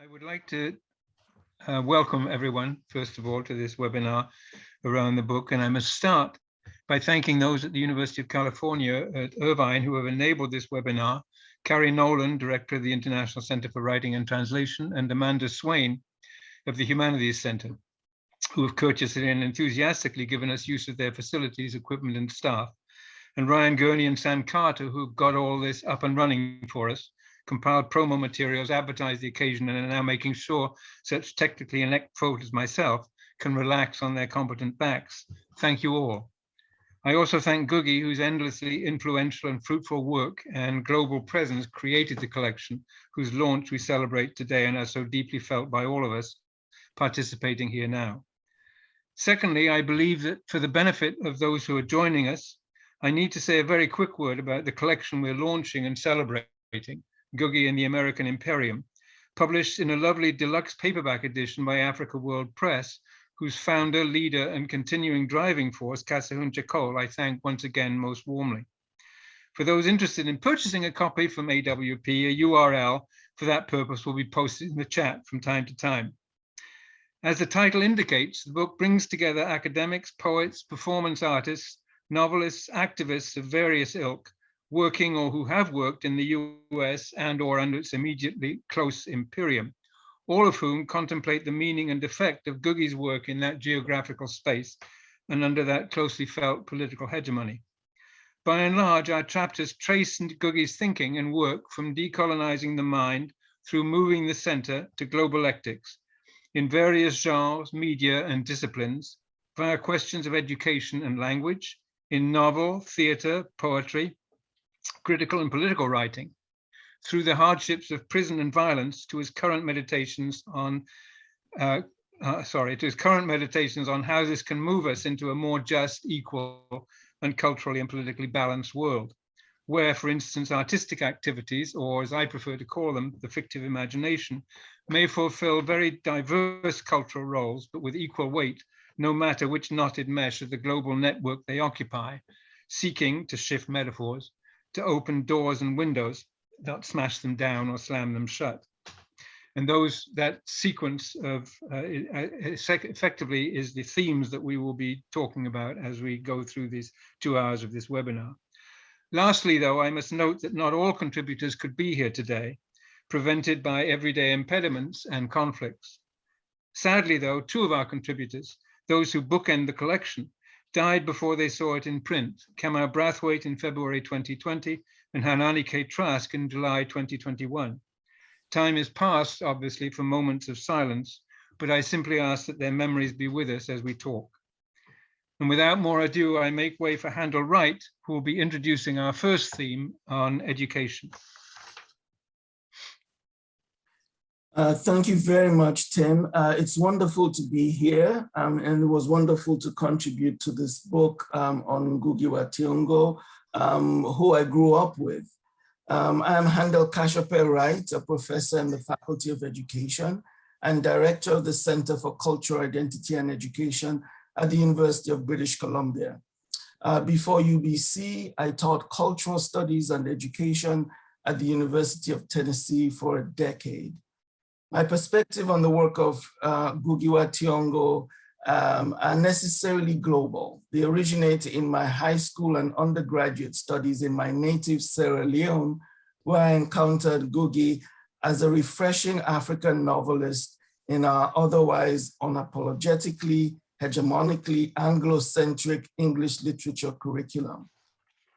I would like to welcome everyone, first of all, to this webinar around the book. And I must start by thanking those at the University of California at Irvine who have enabled this webinar. Carrie Nolan, Director of the International Center for Writing and Translation, and Amanda Swain of the Humanities Center, who have courteously and enthusiastically given us use of their facilities, equipment, and staff. And Ryan Gurney and Sam Carter, who got all this up and running for us, compiled promo materials, advertised the occasion, and are now making sure such technically inept folk as myself can relax on their competent backs. Thank you all. I also thank Ngũgĩ, whose endlessly influential and fruitful work and global presence created the collection, whose launch we celebrate today and are so deeply felt by all of us participating here now. Secondly, I believe that for the benefit of those who are joining us, I need to say a very quick word about the collection we're launching and celebrating, Ngũgĩ and the American Imperium, published in a lovely deluxe paperback edition by Africa World Press, whose founder, leader, and continuing driving force, Kashope, I thank once again most warmly. For those interested in purchasing a copy from AWP, a URL for that purpose will be posted in the chat from time to time. As the title indicates, the book brings together academics, poets, performance artists, novelists, activists of various ilk, working or who have worked in the US and or under its immediately close Imperium, all of whom contemplate the meaning and effect of Ngũgĩ's work in that geographical space and under that closely felt political hegemony. By and large, our chapters trace Ngũgĩ's thinking and work from decolonizing the mind through moving the center to globalectics in various genres, media, and disciplines via questions of education and language, in novel, theater, poetry, critical and political writing, through the hardships of prison and violence to his current meditations on how this can move us into a more just, equal, and culturally and politically balanced world, where, for instance, artistic activities, or as I prefer to call them, the fictive imagination, may fulfill very diverse cultural roles, but with equal weight, no matter which knotted mesh of the global network they occupy, seeking, to shift metaphors, to open doors and windows, not smash them down or slam them shut. And that sequence of effectively is the themes that we will be talking about as we go through these 2 hours of this webinar. Lastly, though, I must note that not all contributors could be here today, prevented by everyday impediments and conflicts. Sadly, though, 2 of our contributors, those who bookend the collection, died before they saw it in print, Kamau Brathwaite in February 2020 and Hanani K. Trask in July 2021. Time is past, obviously, for moments of silence, but I simply ask that their memories be with us as we talk. And without more ado, I make way for Handel Wright, who will be introducing our first theme on education. Thank you very much, Tim. It's wonderful to be here, and it was wonderful to contribute to this book on Ngũgĩ wa Thiong'o, who I grew up with. I'm Handel Kashope Wright, a professor in the Faculty of Education and director of the Center for Cultural Identity and Education at the University of British Columbia. Before UBC, I taught cultural studies and education at the University of Tennessee for a decade. My perspective on the work of Ngũgĩ wa Thiong'o are necessarily global. They originate in my high school and undergraduate studies in my native Sierra Leone, where I encountered Ngũgĩ as a refreshing African novelist in our otherwise unapologetically, hegemonically Anglo-centric English literature curriculum.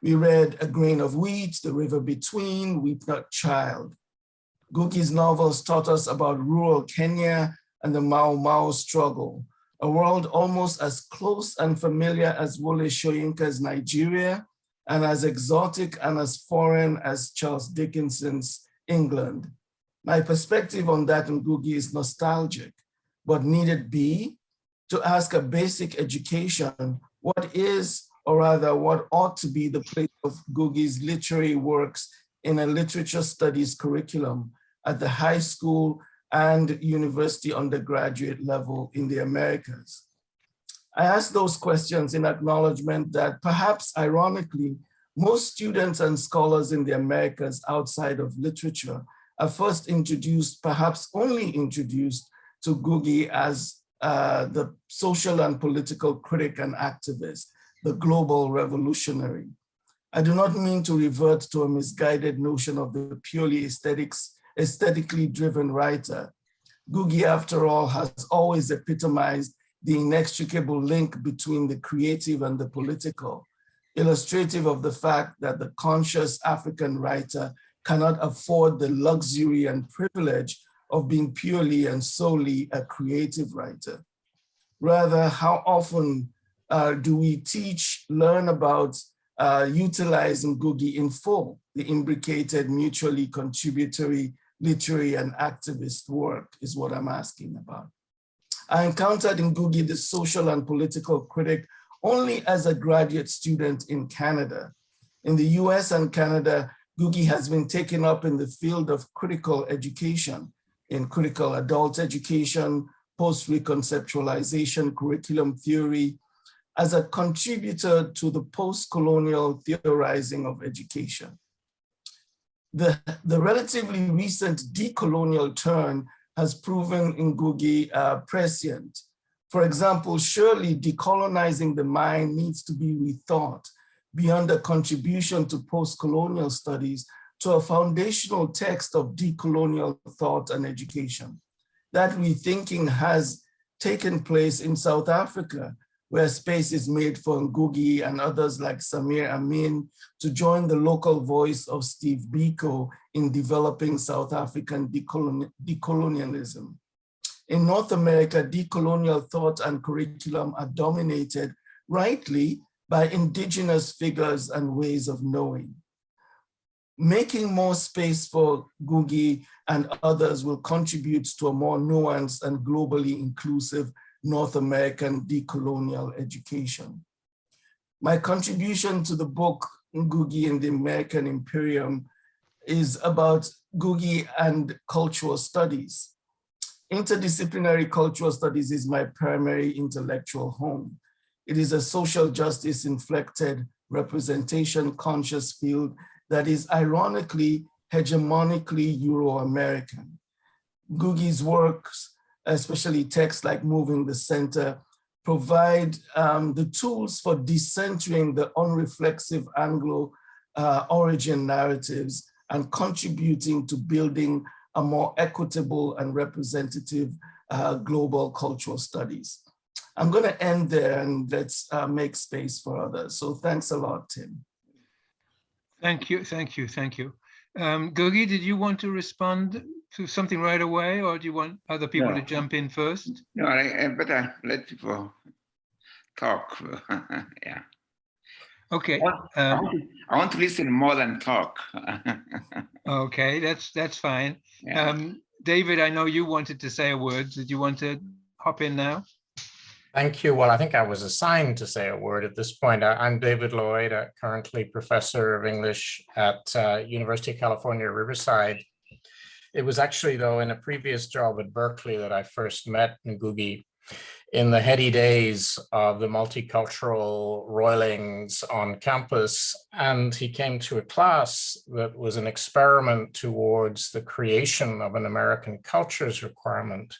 We read A Grain of Wheat, The River Between, Weep Not Child. Ngũgĩ's novels taught us about rural Kenya and the Mau Mau struggle, a world almost as close and familiar as Wole Soyinka's Nigeria and as exotic and as foreign as Charles Dickinson's England. My perspective on that in Ngũgĩ is nostalgic, but need it be? To ask a basic education, what is, or rather what ought to be the place of Ngũgĩ's literary works in a literature studies curriculum at the high school and university undergraduate level in the Americas. I ask those questions in acknowledgement that perhaps ironically, most students and scholars in the Americas outside of literature are first introduced, perhaps only introduced, to Ngũgĩ as the social and political critic and activist, the global revolutionary. I do not mean to revert to a misguided notion of the purely aesthetically driven writer. Ngũgĩ, after all, has always epitomized the inextricable link between the creative and the political, illustrative of the fact that the conscious African writer cannot afford the luxury and privilege of being purely and solely a creative writer. Rather, how often do we teach, learn about, utilizing Ngũgĩ in full, the imbricated, mutually contributory literary and activist work is what I'm asking about. I encountered in Ngũgĩ the social and political critic only as a graduate student in Canada. In the US and Canada, Ngũgĩ has been taken up in the field of critical education, in critical adult education, post-reconceptualization, curriculum theory, as a contributor to the post-colonial theorizing of education. The relatively recent decolonial turn has proven in Ngũgĩ prescient. For example, surely decolonizing the mind needs to be rethought beyond a contribution to post-colonial studies to a foundational text of decolonial thought and education. That rethinking has taken place in South Africa, where space is made for Ngũgĩ and others like Samir Amin to join the local voice of Steve Biko in developing South African decolonialism. In North America, decolonial thought and curriculum are dominated, rightly, by indigenous figures and ways of knowing. Making more space for Ngũgĩ and others will contribute to a more nuanced and globally inclusive North American decolonial education. My contribution to the book, Ngũgĩ and the American Imperium, is about Ngũgĩ and cultural studies. Interdisciplinary cultural studies is my primary intellectual home. It is a social justice inflected, representation conscious field that is ironically, hegemonically Euro-American. Ngũgĩ's works, especially texts like Moving the Center, provide the tools for decentering the unreflexive Anglo origin narratives and contributing to building a more equitable and representative global cultural studies. I'm going to end there and let's make space for others. So thanks a lot, Tim. Thank you. Ngũgĩ, did you want to respond to something right away, or do you want other people to jump in first? No, I better let people talk. Yeah. Okay. I want to listen more than talk. Okay, that's fine. Yeah. David, I know you wanted to say a word. Did you want to hop in now? Thank you. Well, I think I was assigned to say a word at this point. I'm David Lloyd, currently professor of English at University of California, Riverside. It was actually, though, in a previous job at Berkeley that I first met Ngũgĩ in the heady days of the multicultural roilings on campus. And he came to a class that was an experiment towards the creation of an American cultures requirement,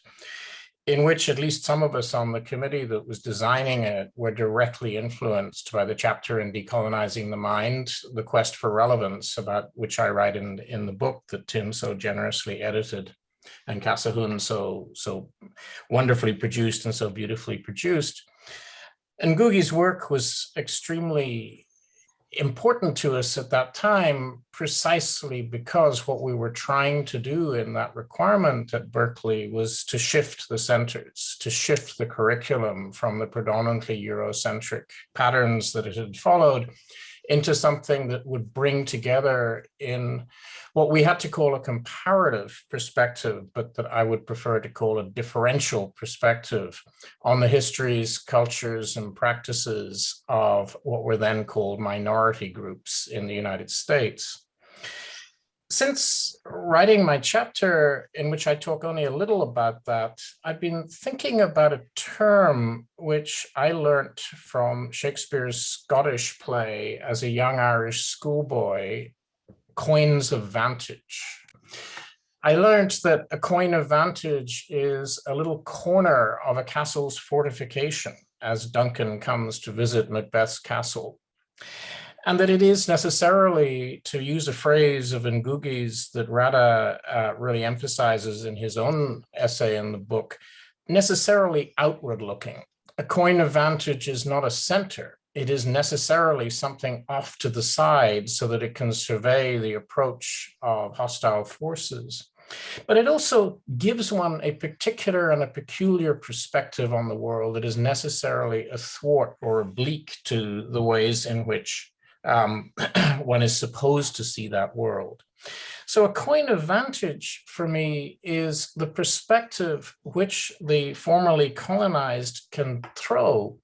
in which at least some of us on the committee that was designing it were directly influenced by the chapter in Decolonizing the Mind, The Quest for Relevance, about which I write in the book that Tim so generously edited and Kashope so wonderfully produced and so beautifully produced. And Ngũgĩ's work was extremely important to us at that time, precisely because what we were trying to do in that requirement at Berkeley was to shift the centers, to shift the curriculum from the predominantly Eurocentric patterns that it had followed into something that would bring together in what we had to call a comparative perspective, but that I would prefer to call a differential perspective on the histories, cultures, and practices of what were then called minority groups in the United States. Since writing my chapter, in which I talk only a little about that, I've been thinking about a term which I learnt from Shakespeare's Scottish play as a young Irish schoolboy, coigns of vantage. I learned that a coign of vantage is a little corner of a castle's fortification as Duncan comes to visit Macbeth's castle. And that it is necessarily, to use a phrase of Ngũgĩ's that Radha really emphasizes in his own essay in the book, necessarily outward looking. A coign of vantage is not a center. It is necessarily something off to the side so that it can survey the approach of hostile forces. But it also gives one a particular and a peculiar perspective on the world that is necessarily athwart or oblique to the ways in which one is supposed to see that world. So a coign of vantage for me is the perspective which the formerly colonized can throw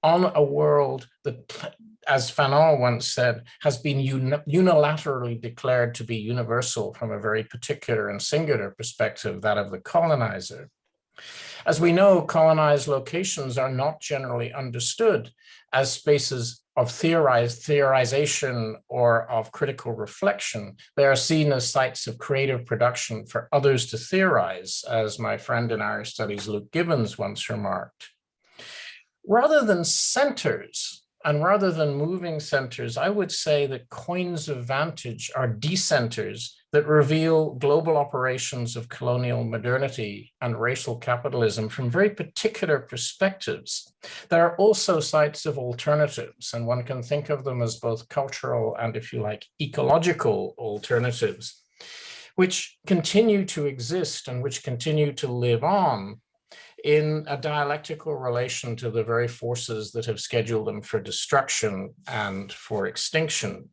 on a world that, as Fanon once said, has been unilaterally declared to be universal from a very particular and singular perspective, that of the colonizer. As we know, colonized locations are not generally understood as spaces of theorization or of critical reflection. They are seen as sites of creative production for others to theorize, as my friend in Irish Studies, Luke Gibbons, once remarked. Rather than centers, and rather than moving centers, I would say that coigns of vantage are decenters that reveal global operations of colonial modernity and racial capitalism from very particular perspectives. There are also sites of alternatives, and one can think of them as both cultural and, if you like, ecological alternatives, which continue to exist and which continue to live on in a dialectical relation to the very forces that have scheduled them for destruction and for extinction.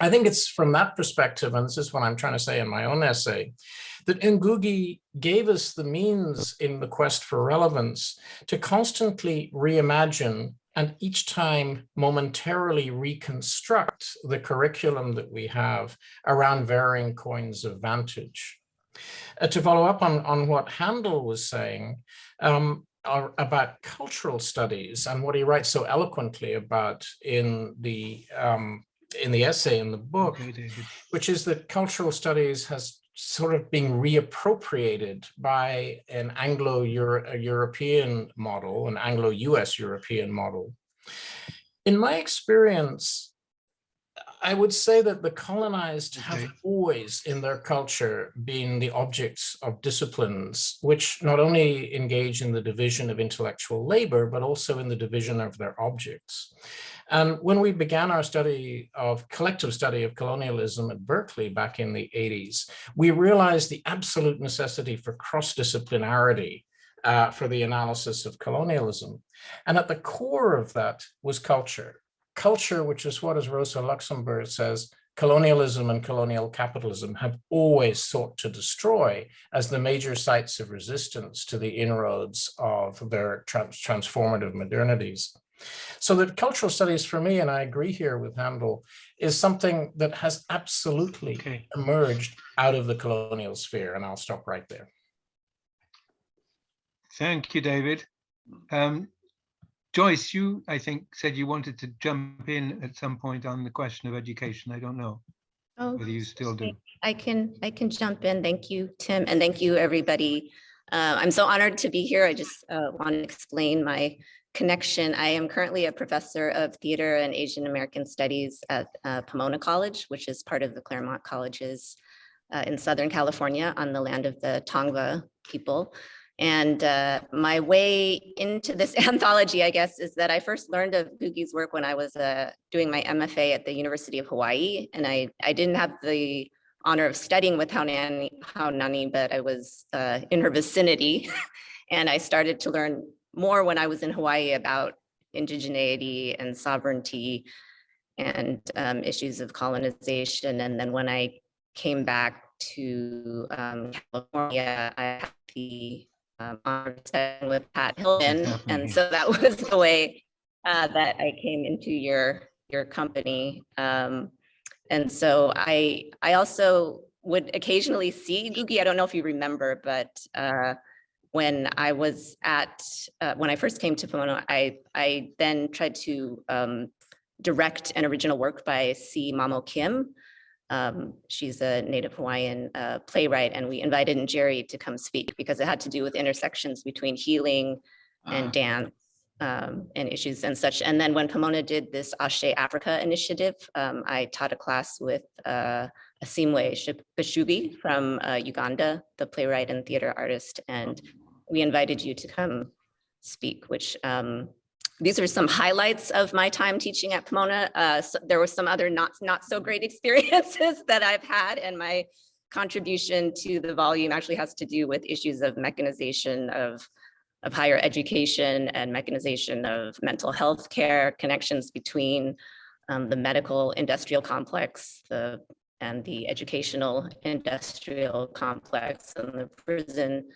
I think it's from that perspective, and this is what I'm trying to say in my own essay, that Ngũgĩ gave us the means in the quest for relevance to constantly reimagine and each time momentarily reconstruct the curriculum that we have around varying coigns of vantage. To follow up on what Handel was saying about cultural studies and what he writes so eloquently about in the essay in the book, which is that cultural studies has sort of been reappropriated by an Anglo-European model, an Anglo-US European model. In my experience, I would say that the colonized have always in their culture been the objects of disciplines which not only engage in the division of intellectual labor, but also in the division of their objects. And when we began our collective study of colonialism at Berkeley back in the 80s, we realized the absolute necessity for cross-disciplinarity for the analysis of colonialism. And at the core of that was culture. Culture, which is what, as Rosa Luxemburg says, colonialism and colonial capitalism have always sought to destroy as the major sites of resistance to the inroads of their transformative modernities. So that cultural studies for me, and I agree here with Handel, is something that has absolutely emerged out of the colonial sphere. And I'll stop right there. Thank you, David. Joyce, you, I think, said you wanted to jump in at some point on the question of education. I don't know whether you still do. I can jump in. Thank you, Tim, and thank you, everybody. I'm so honored to be here. I just want to explain my connection. I am currently a professor of theater and Asian American studies at Pomona College, which is part of the Claremont Colleges in Southern California on the land of the Tongva people. And my way into this anthology, I guess, is that I first learned of Ngũgĩ's work when I was doing my MFA at the University of Hawaii. And I didn't have the honor of studying with Haunani, but I was in her vicinity. And I started to learn more when I was in Hawaii about indigeneity and sovereignty and issues of colonization. And then when I came back to California, I had the honor of studying with Pat Hilden. And so that was the way that I came into your company. And so I also would occasionally see Ngũgĩ. I don't know if you remember, but when I was when I first came to Pomona, I then tried to direct an original work by C. Mamo Kim She's a Native Hawaiian playwright, and we invited Jerry to come speak because it had to do with intersections between healing and dance and issues and such. And then when Pomona did this Ashe Africa initiative, I taught a class with Asimwe Kashope from Uganda, the playwright and theater artist, and we invited you to come speak, which these are some highlights of my time teaching at Pomona. So there were some other not so great experiences that I've had, and my contribution to the volume actually has to do with issues of mechanization of higher education and mechanization of mental health care, connections between the medical industrial complex and the educational industrial complex and the prison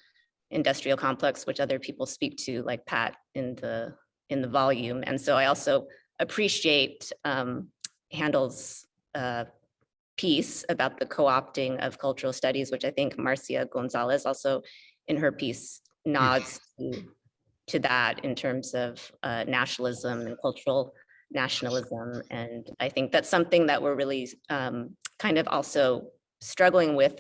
industrial complex, which other people speak to, like Pat in the volume. And so I also appreciate Handel's piece about the co-opting of cultural studies, which I think Marcial González also in her piece nods to that in terms of nationalism and cultural nationalism. And I think that's something that we're really kind of also struggling with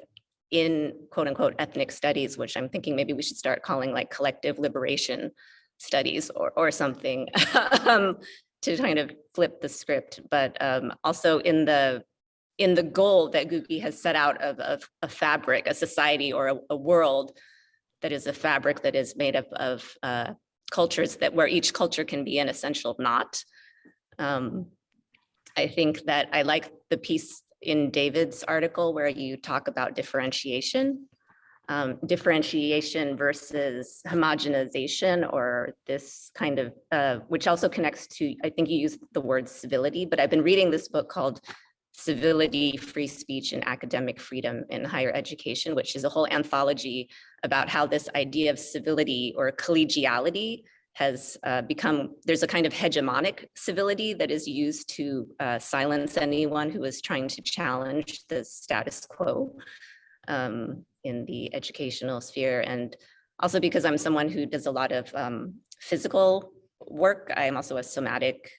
in quote unquote ethnic studies, which I'm thinking maybe we should start calling like collective liberation studies or something to kind of flip the script. But also in the goal that Ngũgĩ has set out of a fabric, a society or a world that is a fabric that is made up of cultures where each culture can be an essential knot. I think that I like the piece in David's article where you talk about differentiation versus homogenization, or this kind of, which also connects to, I think you used the word civility, but I've been reading this book called Civility, Free Speech, and Academic Freedom in Higher Education, which is a whole anthology about how this idea of civility or collegiality has become, there's a kind of hegemonic civility that is used to silence anyone who is trying to challenge the status quo in the educational sphere. And also because I'm someone who does a lot of physical work, I am also a somatic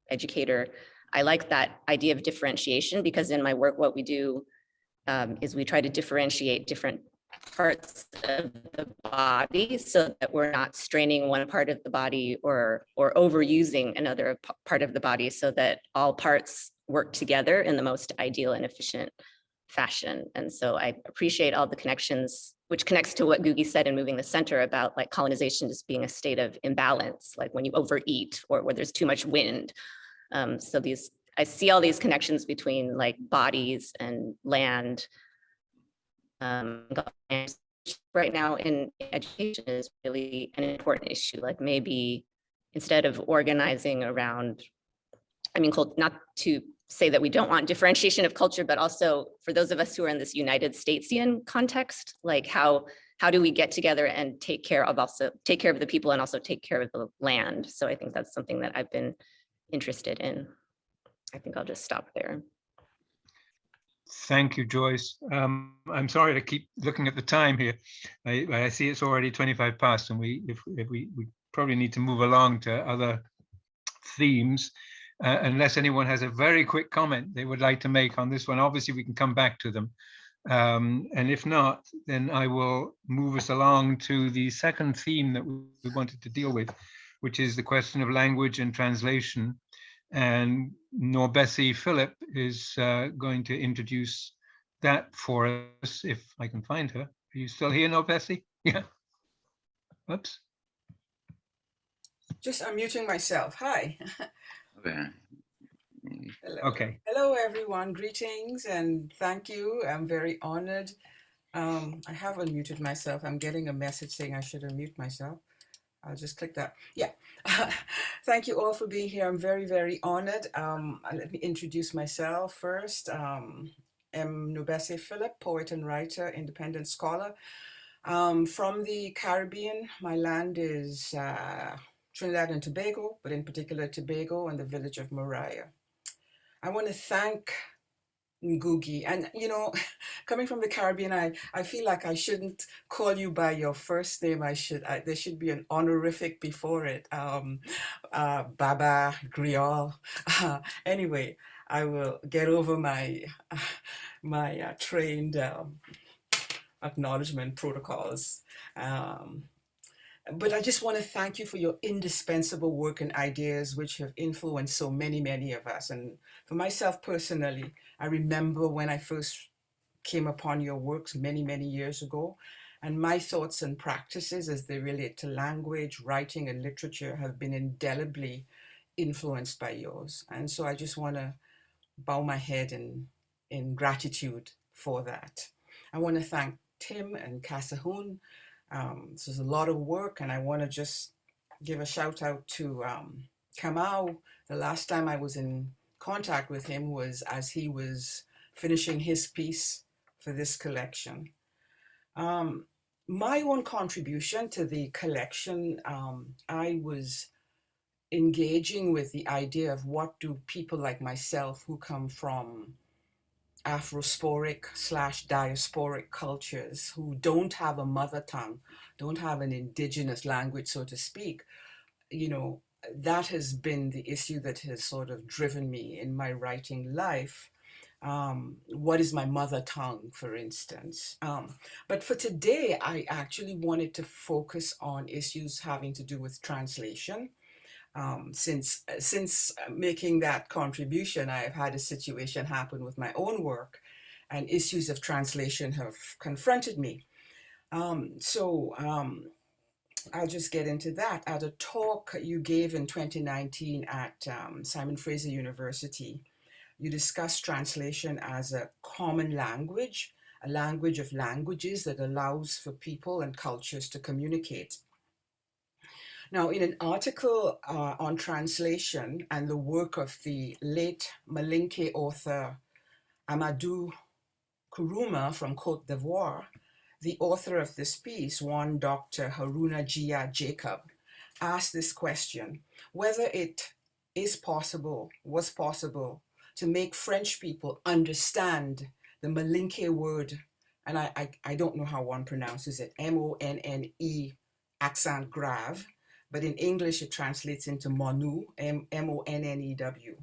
educator. I like that idea of differentiation because in my work, what we do is we try to differentiate different parts of the body so that we're not straining one part of the body or overusing another part of the body, so that all parts work together in the most ideal and efficient fashion. And so I appreciate all the connections, which connects to what Ngũgĩ said in Moving the Center about like colonization just being a state of imbalance, like when you overeat or where there's too much wind. So I see all these connections between like bodies and land. Right now in education is really an important issue. Like maybe instead of organizing around, I mean, not to say that we don't want differentiation of culture, but also for those of us who are in this United Statesian context, like how do we get together and take care of the people and also take care of the land? So I think that's something that I've been interested in. I think I'll just stop there. Thank you, Joyce. I'm sorry to keep looking at the time here. I see it's already 25 past, and we probably need to move along to other themes, unless anyone has a very quick comment they would like to make on this one. Obviously, we can come back to them. And if not, then I will move us along to the second theme that we wanted to deal with, which is the question of language and translation. And NourbeSe Philip is going to introduce that for us, if I can find her. Are you still here, NourbeSe? Yeah. Oops. Just unmuting myself. Hi. Okay. Hello. Okay. Hello, everyone. Greetings and thank you. I'm very honored. I have unmuted myself. I'm getting a message saying I should unmute myself. I'll just click that. Yeah. Thank you all for being here. I'm very, very honored. Let me introduce myself first. I'm NourbeSe Philip, poet and writer, independent scholar. From the Caribbean, my land is Trinidad and Tobago, but in particular Tobago and the village of Maria. I want to thank Ngũgĩ, and you know, coming from the Caribbean, I feel like I shouldn't call you by your first name. There should be an honorific before it. Baba, Griol. Anyway, I will get over my my trained acknowledgement protocols. But I just want to thank you for your indispensable work and ideas, which have influenced so many, many of us. And for myself personally, I remember when I first came upon your works many, many years ago, and my thoughts and practices as they relate to language, writing, and literature have been indelibly influenced by yours. And so I just want to bow my head in gratitude for that. I want to thank Tim and Kashope. This is a lot of work, and I want to just give a shout out to Kamau. The last time I was in contact with him was as he was finishing his piece for this collection. My own contribution to the collection, I was engaging with the idea of what do people like myself who come from Afrosporic / diasporic cultures, who don't have a mother tongue, don't have an indigenous language, so to speak, you know, that has been the issue that has sort of driven me in my writing life. What is my mother tongue, for instance? But for today, I actually wanted to focus on issues having to do with translation. Since making that contribution, I have had a situation happen with my own work, and issues of translation have confronted me. I'll just get into that. At a talk you gave in 2019 at Simon Fraser University, you discussed translation as a common language, a language of languages that allows for people and cultures to communicate. Now, in an article on translation and the work of the late Malinke author Amadou Kourouma from Côte d'Ivoire, the author of this piece, one Dr. Haruna Jia Jacob, asked this question, whether it was possible to make French people understand the Malinke word, and I don't know how one pronounces it, M-O-N-N-E accent grave, but in English it translates into Monu, M-O-N-N-E-W,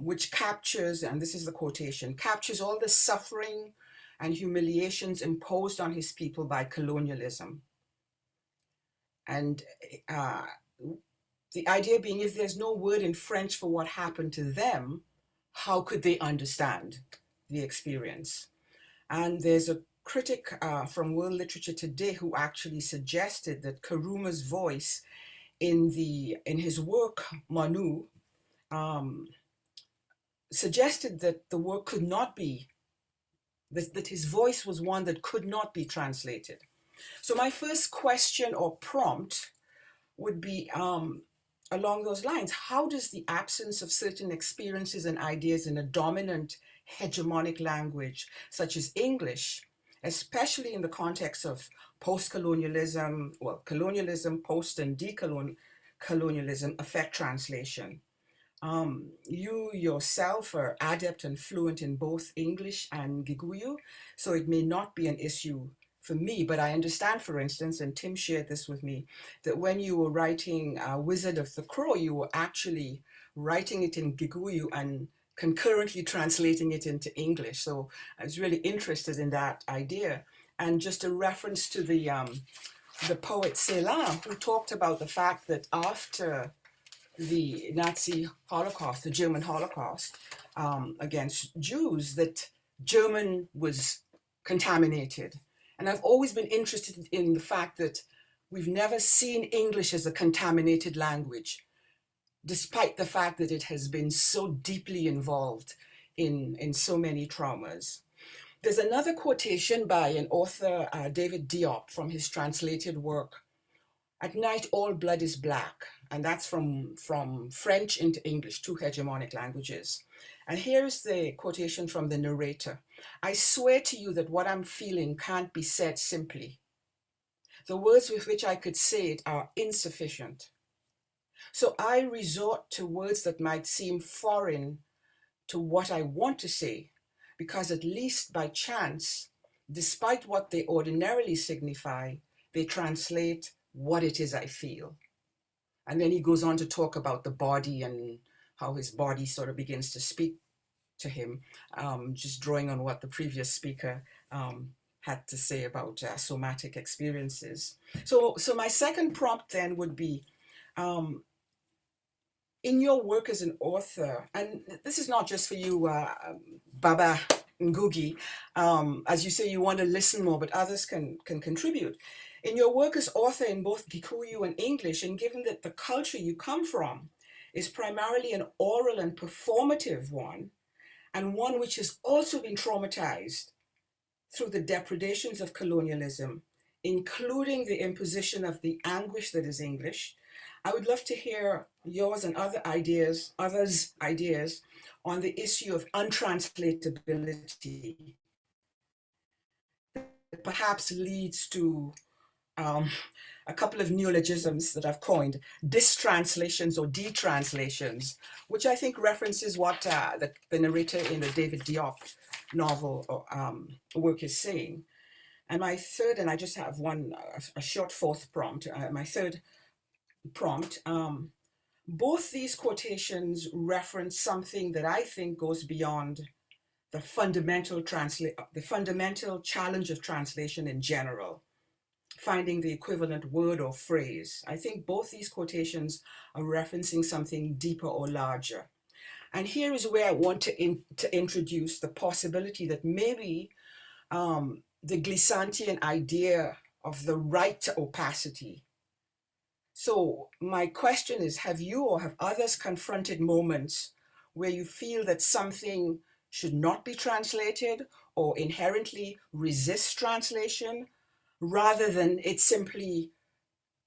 which captures, and this is the quotation, captures all the suffering and humiliations imposed on his people by colonialism. And the idea being, if there's no word in French for what happened to them, how could they understand the experience? And there's a critic from world literature today who actually suggested that Kourouma's voice in his work, Manu, suggested that the work could not be, that his voice was one that could not be translated. So my first question or prompt would be along those lines. How does the absence of certain experiences and ideas in a dominant hegemonic language, such as English, especially in the context of post-colonialism, well, colonialism, post and decolonialism, affect translation? You yourself are adept and fluent in both English and Gikuyu, so it may not be an issue for me, but I understand, for instance, and Tim shared this with me, that when you were writing Wizard of the Crow, you were actually writing it in Gikuyu and concurrently translating it into English. So I was really interested in that idea. And just a reference to the poet Celan, who talked about the fact that after the Nazi Holocaust, the German Holocaust against Jews, that German was contaminated. And I've always been interested in the fact that we've never seen English as a contaminated language, despite the fact that it has been so deeply involved in so many traumas. There's another quotation by an author, David Diop, from his translated work, At Night All Blood is Black, and that's from French into English, two hegemonic languages. And here's the quotation from the narrator. I swear to you that what I'm feeling can't be said simply. The words with which I could say it are insufficient. So I resort to words that might seem foreign to what I want to say, because at least by chance, despite what they ordinarily signify, they translate what it is I feel. And then he goes on to talk about the body and how his body sort of begins to speak to him, just drawing on what the previous speaker had to say about somatic experiences. So my second prompt then would be, in your work as an author, and this is not just for you, Baba Ngũgĩ, as you say, you want to listen more, but others can contribute. In your work as author in both Gikuyu and English, and given that the culture you come from is primarily an oral and performative one, and one which has also been traumatized through the depredations of colonialism, including the imposition of the anguish that is English, I would love to hear yours and others' ideas on the issue of untranslatability that perhaps leads to a couple of neologisms that I've coined, distranslations or detranslations, which I think references what the narrator in the David Diop novel work is saying. And my third, and I just have a short fourth prompt, my third prompt, both these quotations reference something that I think goes beyond the fundamental challenge of translation in general, finding the equivalent word or phrase. I think both these quotations are referencing something deeper or larger. And here is where I want to introduce the possibility that maybe the Glissantian idea of the right to opacity. So my question is, have you or have others confronted moments where you feel that something should not be translated or inherently resist translation, rather than it simply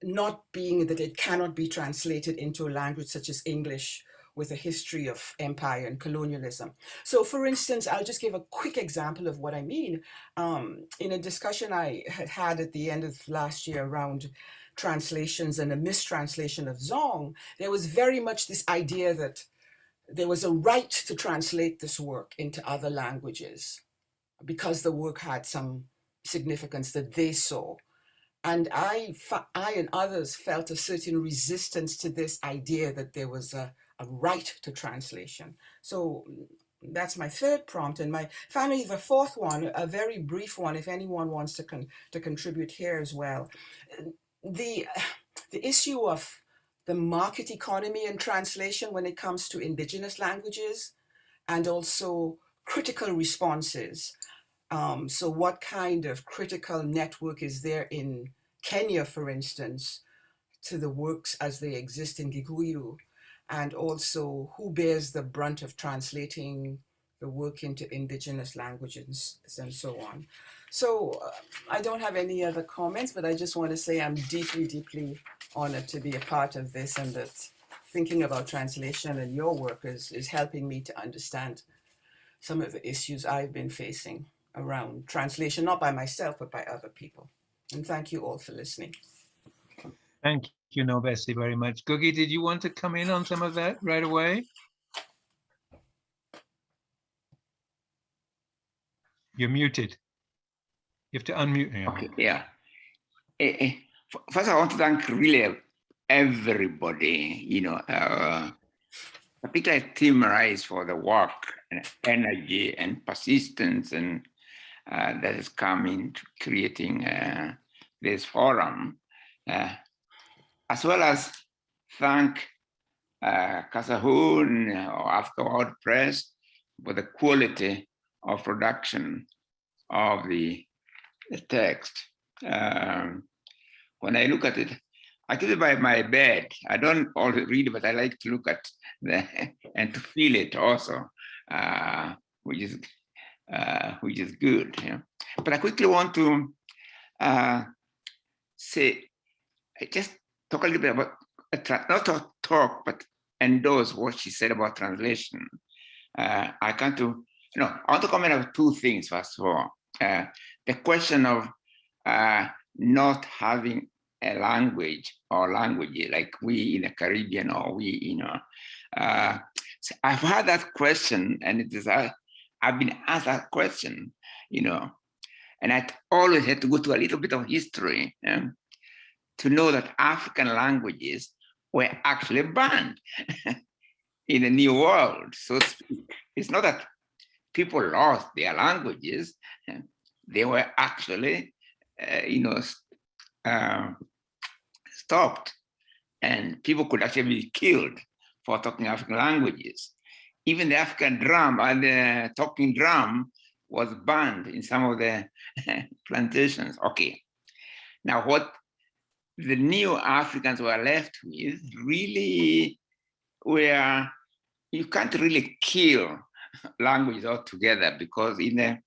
not being that it cannot be translated into a language such as English with a history of empire and colonialism? So for instance, I'll just give a quick example of what I mean. In a discussion I had at the end of last year around translations and a mistranslation of Zong, there was very much this idea that there was a right to translate this work into other languages because the work had some significance that they saw. And I and others felt a certain resistance to this idea that there was a right to translation. So that's my third prompt. And finally, the fourth one, a very brief one, if anyone wants to contribute here as well. The issue of the market economy and translation when it comes to indigenous languages, and also critical responses. So what kind of critical network is there in Kenya, for instance, to the works as they exist in Gikuyu? And also who bears the brunt of translating the work into indigenous languages and so on. So I don't have any other comments, but I just want to say I'm deeply, deeply honored to be a part of this, and that thinking about translation and your work is helping me to understand some of the issues I've been facing around translation, not by myself, but by other people. And thank you all for listening. Thank you, NourbeSe, very much. Ngũgĩ, did you want to come in on some of that right away? You're muted. You have to unmute. Okay, yeah. First, I want to thank really everybody, particularly Team Reiss for the work and energy and persistence and that has come into creating this forum, as well as thank Kashope or Afterword Press for the quality of production of the text. When I look at it, I keep it by my bed. I don't always read, but I like to look at and to feel it also, which is good. Yeah. But I quickly want to say, just talk a little bit about, not talk, but endorse what she said about translation. I want to comment on two things. First of all, the question of not having a language or languages like we in the Caribbean or we, so I've had that question, and it is I've been asked that question, and I always had to go to a little bit of history to know that African languages were actually banned in the New World, so to speak. It's not that people lost their languages, they were actually, stopped, and people could actually be killed for talking African languages. Even the African drum and the talking drum was banned in some of the plantations. Okay. Now, what the new Africans were left with really were, you can't really kill language altogether, because in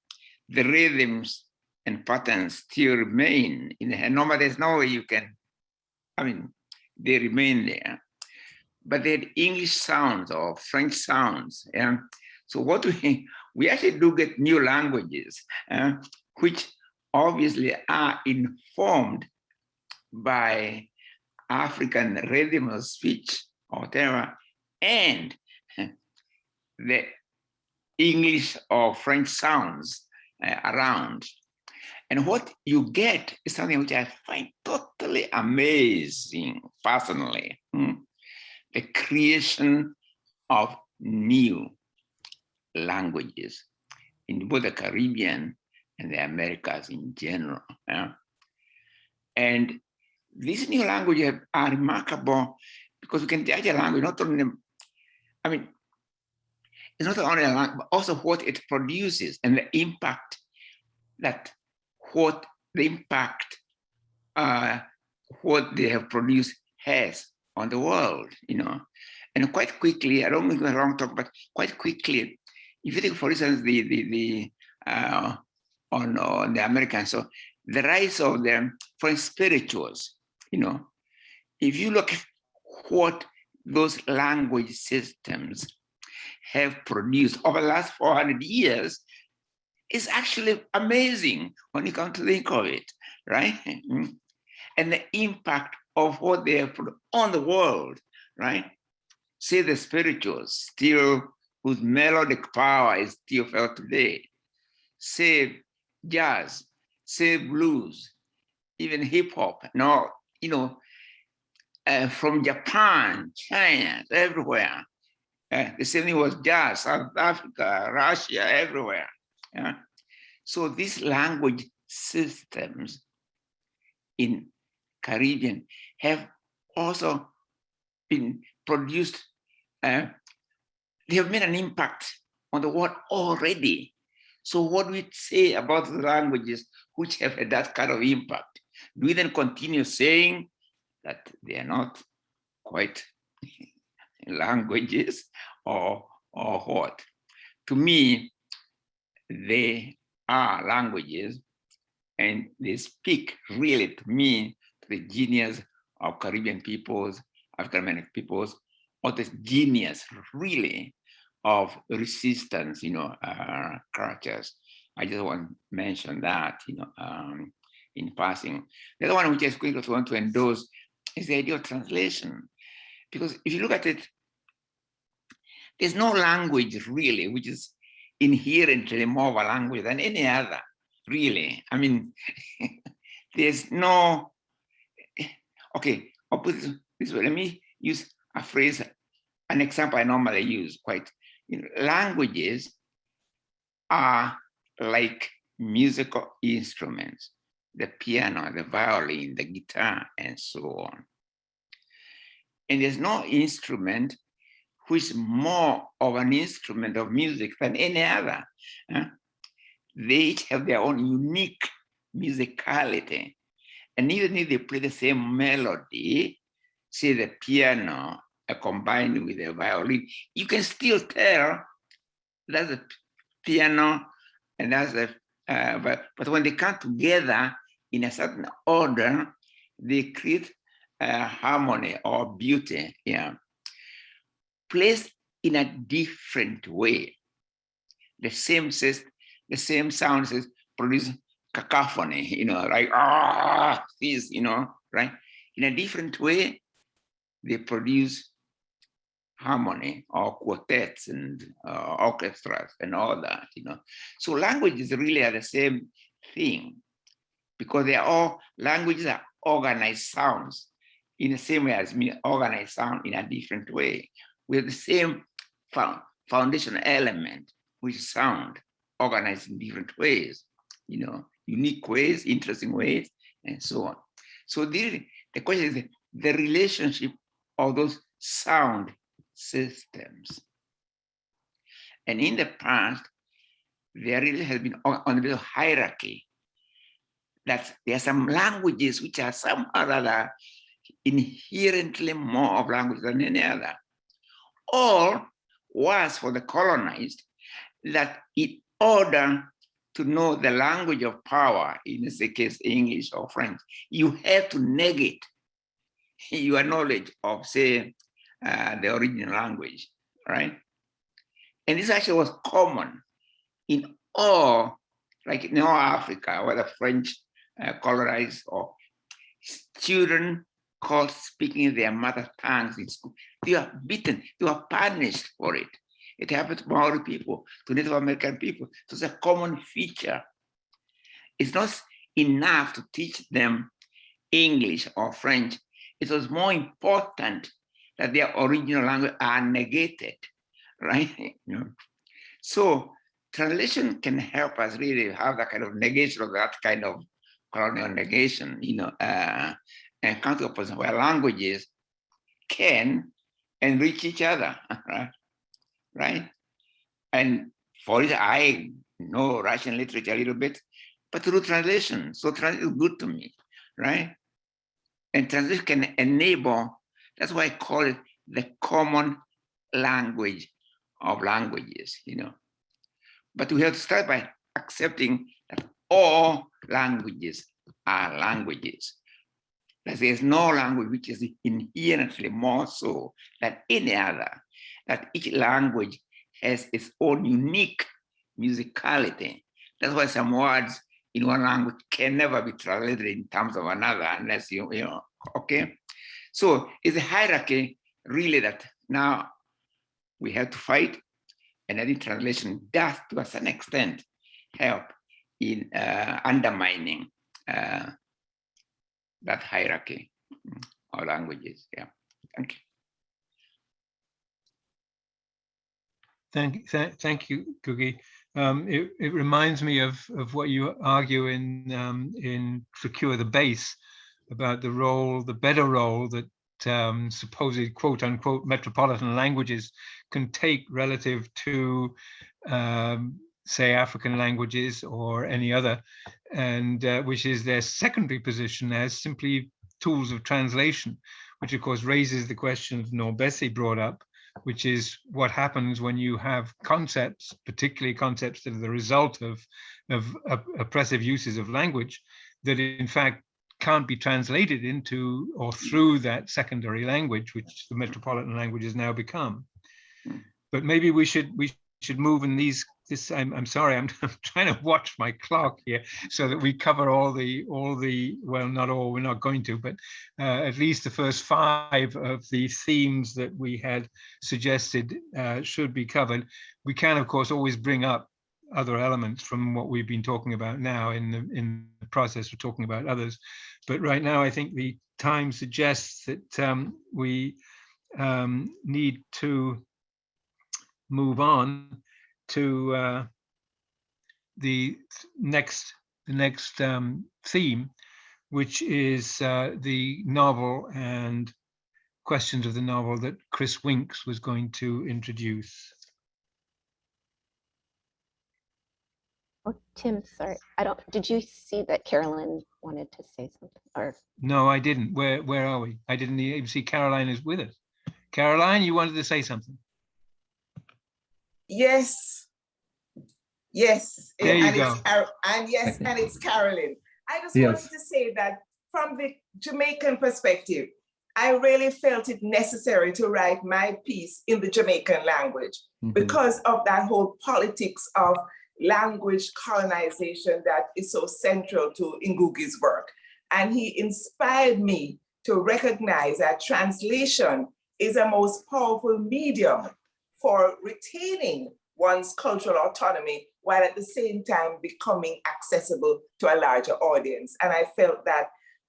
the rhythms and patterns still remain. Normally, there's no way you can, they remain there. But they had English sounds or French sounds. So what we actually do get new languages, which obviously are informed by African rhythm of speech or whatever, and the English or French sounds around. And what you get is something which I find totally amazing personally. The creation of new languages in both the Caribbean and the Americas in general. And these new languages are remarkable because we can judge a language not only, it's not only a language, but also what it produces and the impact what they have produced has on the world, And quite quickly, I don't think we're wrong talk, but quite quickly, if you think, for instance, on the Americans, so the rise of the French spirituals, if you look at what those language systems have produced over the last 400 years, it's actually amazing when you come to think of it, right? And the impact of what they have put on the world, right? Say the spirituals, still, whose melodic power is still felt today. Say jazz, say blues, even hip hop. Now, from Japan, China, everywhere. The same thing was jazz, South Africa, Russia, everywhere. So these language systems in Caribbean have also been produced, they have made an impact on the world already. So what do we say about the languages which have had that kind of impact? Do we then continue saying that they are not quite languages or what? To me, they are languages, and they speak really, to me, to the genius of Caribbean peoples, African American peoples, or the genius really of resistance, cultures. I just want to mention that, in passing. The other one which I quickly want to endorse is the idea of translation. Because if you look at it, there's no language really which is inherently more of a language than any other, really. There's no, okay, I'll put it this way. Let me use a phrase, an example I normally use quite. Languages are like musical instruments, the piano, the violin, the guitar, and so on. And there's no instrument which is more of an instrument of music than any other. They each have their own unique musicality. And even if they play the same melody, say the piano combined with the violin, you can still tell that's the piano and that's the, but when they come together in a certain order, they create harmony or beauty, placed in a different way. The same sound says produce cacophony, like this, right? In a different way, they produce harmony or quartets and orchestras and all that, So languages really are the same thing, because they are all, languages are organized sounds in the same way as organized sound in a different way, with the same foundation element, with sound, organized in different ways, unique ways, interesting ways, and so on. So the question is the relationship of those sound systems. And in the past, there really has been on the hierarchy that there are some languages which are somehow rather inherently more of language than any other. Or worse for the colonized, that in order to know the language of power, in this case, English or French, you have to negate your knowledge of, say, the original language, right? And this actually was common in all, like in all Africa, whether French colonized or children called speaking their mother tongues in school. They are beaten, they were punished for it. It happened to Maori people, to Native American people. So it's a common feature. It's not enough to teach them English or French. It was more important that their original language are negated, right? So translation can help us really have that kind of negation of that kind of colonial negation, and come to a position where languages can enrich each other, right? And for it, I know Russian literature a little bit, but through translation. So translation is good to me, right? And translation can enable, that's why I call it the common language of languages, But we have to start by accepting that all languages are languages. That there's no language which is inherently more so than any other, that each language has its own unique musicality. That's why some words in one language can never be translated in terms of another unless okay? So it's a hierarchy really that now we have to fight, and I think translation does to a certain extent help in undermining that hierarchy of languages. Yeah, thank you. Thank you, Ngũgĩ. It reminds me of what you argue in Secure the Base about the better role that supposed quote unquote metropolitan languages can take relative to say African languages or any other, and which is their secondary position as simply tools of translation, which of course raises the question of NourbeSe brought up, which is what happens when you have concepts, particularly concepts that are the result of oppressive uses of language, that in fact can't be translated into or through that secondary language, which the metropolitan languages now become. But maybe we should move in these. I'm sorry, I'm trying to watch my clock here so that we cover all the well, not all, we're not going to, but at least the first 5 of the themes that we had suggested should be covered. We can, of course, always bring up other elements from what we've been talking about now in the process of talking about others. But right now, I think the time suggests that we need to move on to the next theme, which is the novel and questions of the novel that Chris Winks was going to introduce. Oh, Tim, sorry, did you see that Carolyn wanted to say something? Or no, I didn't. Where are we? I didn't even see Caroline is with us. Caroline, you wanted to say something? Yes. There you go. And it's Carolyn. I just wanted to say that from the Jamaican perspective, I really felt it necessary to write my piece in the Jamaican language because of that whole politics of language colonization that is so central to Ngũgĩ's work. And he inspired me to recognize that translation is a most powerful medium for retaining one's cultural autonomy while at the same time becoming accessible to a larger audience. And I felt that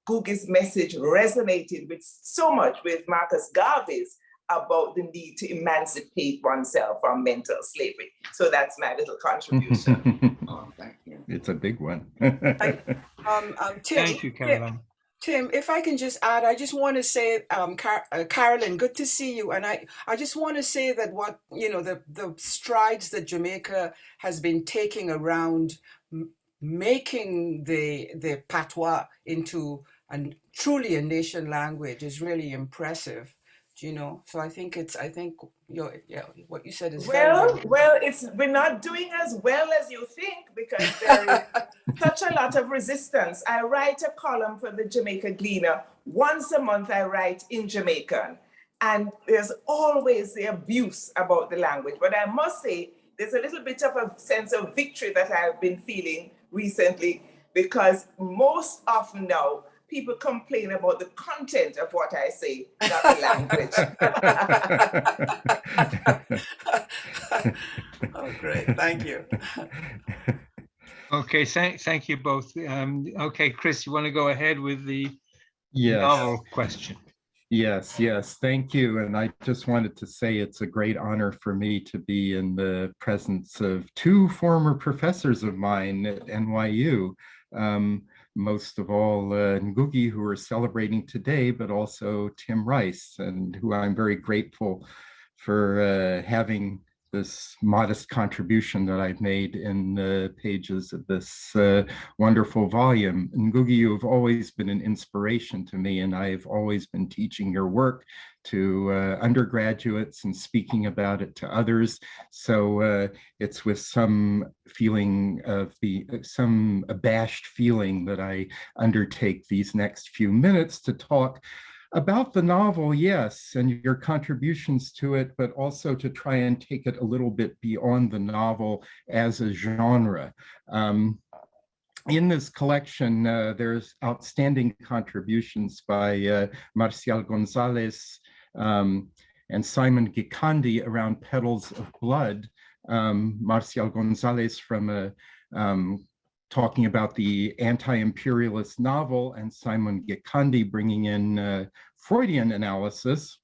Ngũgĩ's message resonated so much with Marcus Garvey's about the need to emancipate oneself from mental slavery. So that's my little contribution. Oh, thank you. It's a big one. Tim, Thank you, Caroline. Tim, if I can just add, I just want to say, Carolyn, good to see you. And I just want to say that what, the strides that Jamaica has been taking around making the patois into truly a nation language is really impressive. So I think what you said is well, we're not doing as well as you think, because there is such a lot of resistance. I write a column for the Jamaica Gleaner. Once a month I write in Jamaican, and there's always the abuse about the language. But I must say, there's a little bit of a sense of victory that I've been feeling recently, because most often now, people complain about the content of what I say, not the language. Oh, great. Thank you. Okay, thank you both. Okay, Chris, you want to go ahead with the Yes. novel question? Yes, thank you. And I just wanted to say it's a great honor for me to be in the presence of two former professors of mine at NYU. Most of all, Ngũgĩ, who are celebrating today, but also Tim Reiss, and who I'm very grateful for having this modest contribution that I've made in the pages of this wonderful volume. Ngũgĩ, you have always been an inspiration to me, and I've always been teaching your work to undergraduates and speaking about it to others. So it's with some feeling of some abashed feeling that I undertake these next few minutes to talk about the novel, yes, and your contributions to it, but also to try and take it a little bit beyond the novel as a genre. In this collection, there's outstanding contributions by Marcial González and Simon Gikandi around Petals of Blood. Marcial González from talking about the anti-imperialist novel, and Simon Gikandi bringing in Freudian analysis,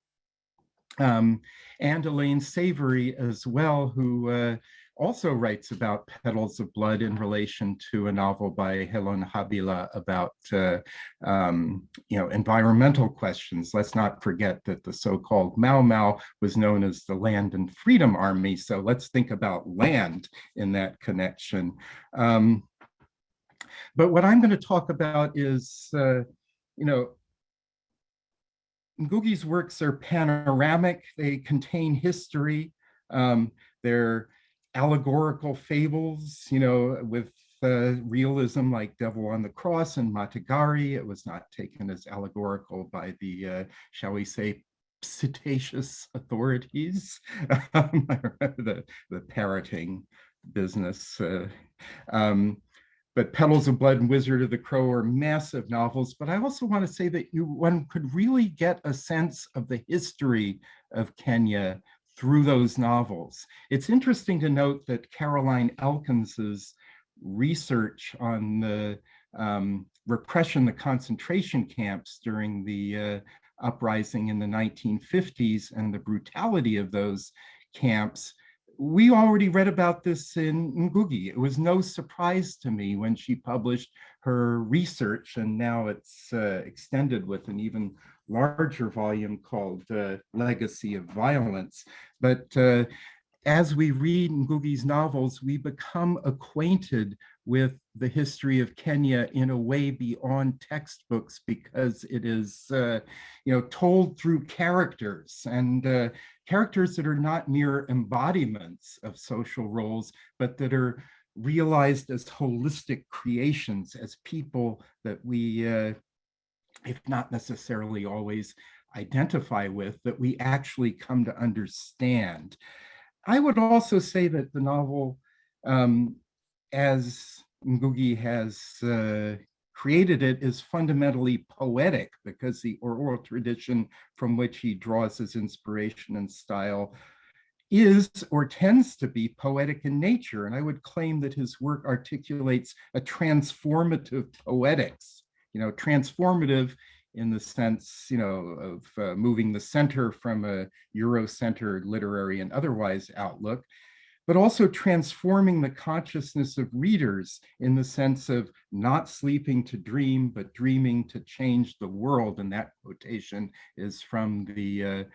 and Elaine Savory as well, who also writes about Petals of Blood in relation to a novel by Helen Habila about environmental questions. Let's not forget that the so-called Mau Mau was known as the Land and Freedom Army, so let's think about land in that connection. But what I'm going to talk about is, Ngũgĩ's works are panoramic. They contain history. They're allegorical fables, with realism like Devil on the Cross and Matagari. It was not taken as allegorical by the, shall we say, cetaceous authorities, the parroting business. But Petals of Blood and Wizard of the Crow are massive novels. But I also want to say that one could really get a sense of the history of Kenya through those novels. It's interesting to note that Caroline Elkins's research on the repression, the concentration camps during the uprising in the 1950s and the brutality of those camps, we already read about this in Ngũgĩ. It was no surprise to me when she published her research, and now it's extended with an even larger volume called Legacy of Violence. But as we read Ngũgĩ's novels, we become acquainted with the history of Kenya in a way beyond textbooks, because it is told through characters, and characters that are not mere embodiments of social roles, but that are realized as holistic creations, as people that we, if not necessarily always identify with, that we actually come to understand. I would also say that the novel, as Ngũgĩ has created it, is fundamentally poetic, because the oral tradition from which he draws his inspiration and style is or tends to be poetic in nature. And I would claim that his work articulates a transformative poetics, transformative in the sense, of moving the center from a Eurocentered literary and otherwise outlook, but also transforming the consciousness of readers in the sense of not sleeping to dream, but dreaming to change the world. And that quotation is from the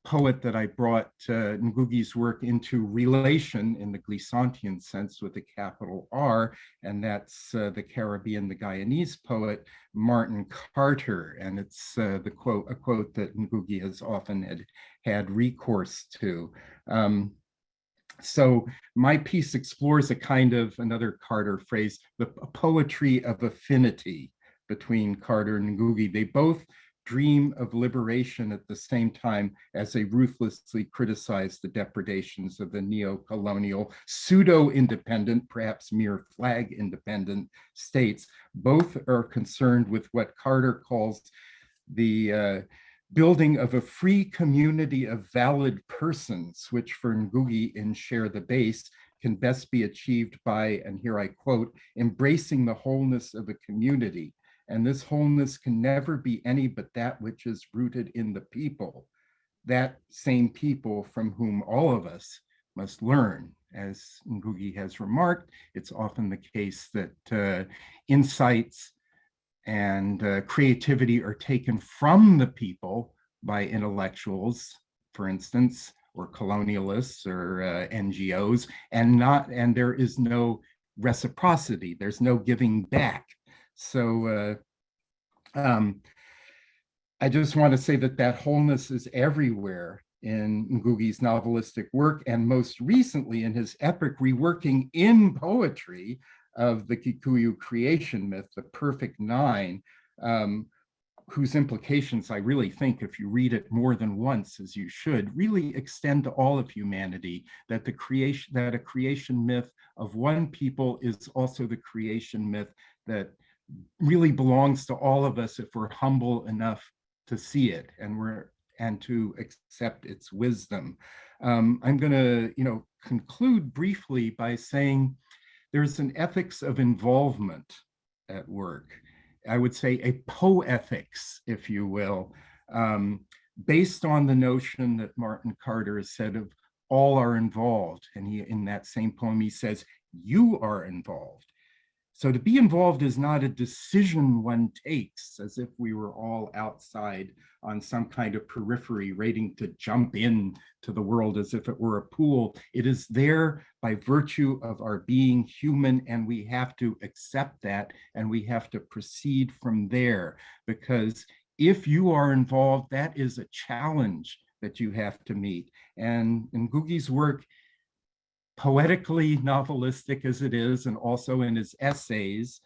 poet that I brought Ngũgĩ's work into relation in the Glisontian sense with a capital R, and that's the Caribbean, the Guyanese poet, Martin Carter. And it's a quote that Ngũgĩ has often had recourse to. So my piece explores a kind of, another Carter phrase, the poetry of affinity between Carter and Ngũgĩ. They both dream of liberation at the same time as they ruthlessly criticize the depredations of the neo-colonial, pseudo-independent, perhaps mere flag-independent states. Both are concerned with what Carter calls the building of a free community of valid persons, which for Ngũgĩ in Share the Base can best be achieved by, and here I quote, embracing the wholeness of a community. And this wholeness can never be any but that which is rooted in the people, that same people from whom all of us must learn. As Ngũgĩ has remarked, it's often the case that insights and creativity are taken from the people by intellectuals, for instance, or colonialists or NGOs, and there is no reciprocity, there's no giving back. So I just want to say that wholeness is everywhere in Ngũgĩ's novelistic work, and most recently in his epic reworking in poetry of the Kikuyu creation myth, the Perfect Nine, whose implications I really think, if you read it more than once, as you should, really extend to all of humanity, that a creation myth of one people is also the creation myth that really belongs to all of us if we're humble enough to see it and to accept its wisdom. I'm going to conclude briefly by saying there's an ethics of involvement at work. I would say a poethics, if you will, based on the notion that Martin Carter has said of all are involved. And in that same poem, he says, you are involved. So to be involved is not a decision one takes as if we were all outside on some kind of periphery waiting to jump in to the world as if it were a pool. It is there by virtue of our being human, and we have to accept that, and we have to proceed from there, because if you are involved, that is a challenge that you have to meet. And in Ngũgĩ's work, poetically novelistic as it is, and also in his essays,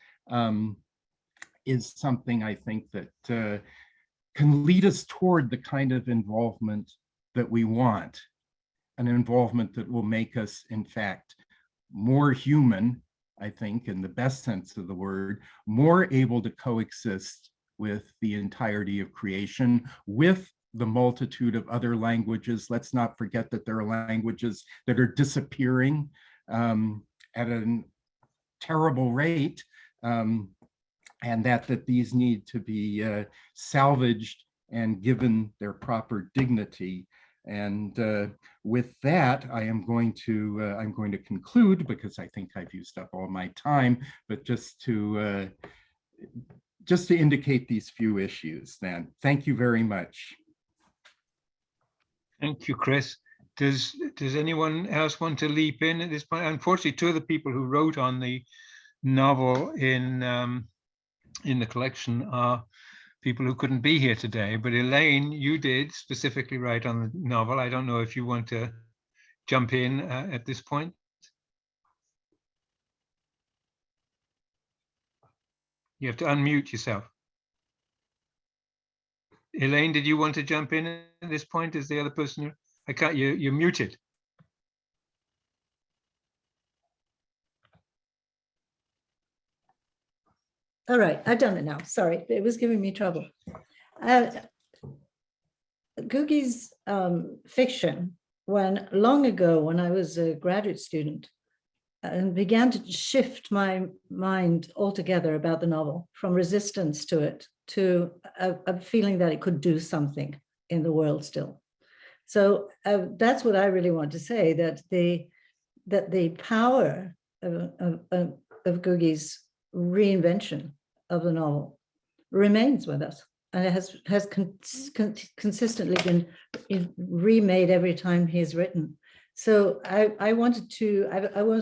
is something I think that can lead us toward the kind of involvement that we want, an involvement that will make us, in fact, more human, I think, in the best sense of the word, more able to coexist with the entirety of creation, with the multitude of other languages. Let's not forget that there are languages that are disappearing at a terrible rate, and that these need to be salvaged and given their proper dignity. And with that, I'm going to conclude, because I think I've used up all my time, but just to indicate these few issues then. Thank you very much. Thank you, Chris. Does anyone else want to leap in at this point? Unfortunately, two of the people who wrote on the novel in the collection are people who couldn't be here today. But Elaine, you did specifically write on the novel. I don't know if you want to jump in at this point. You have to unmute yourself. Elaine, did you want to jump in at this point? Is the other person? I can't. You're muted. All right, I've done it now. Sorry, it was giving me trouble. Ngũgĩ's fiction, long ago when I was a graduate student, and began to shift my mind altogether about the novel, from resistance to it to a feeling that it could do something in the world still. So that's what I really want to say, that the power of Ngũgĩ's reinvention of the novel remains with us, and it has consistently been remade every time he's written. So I won't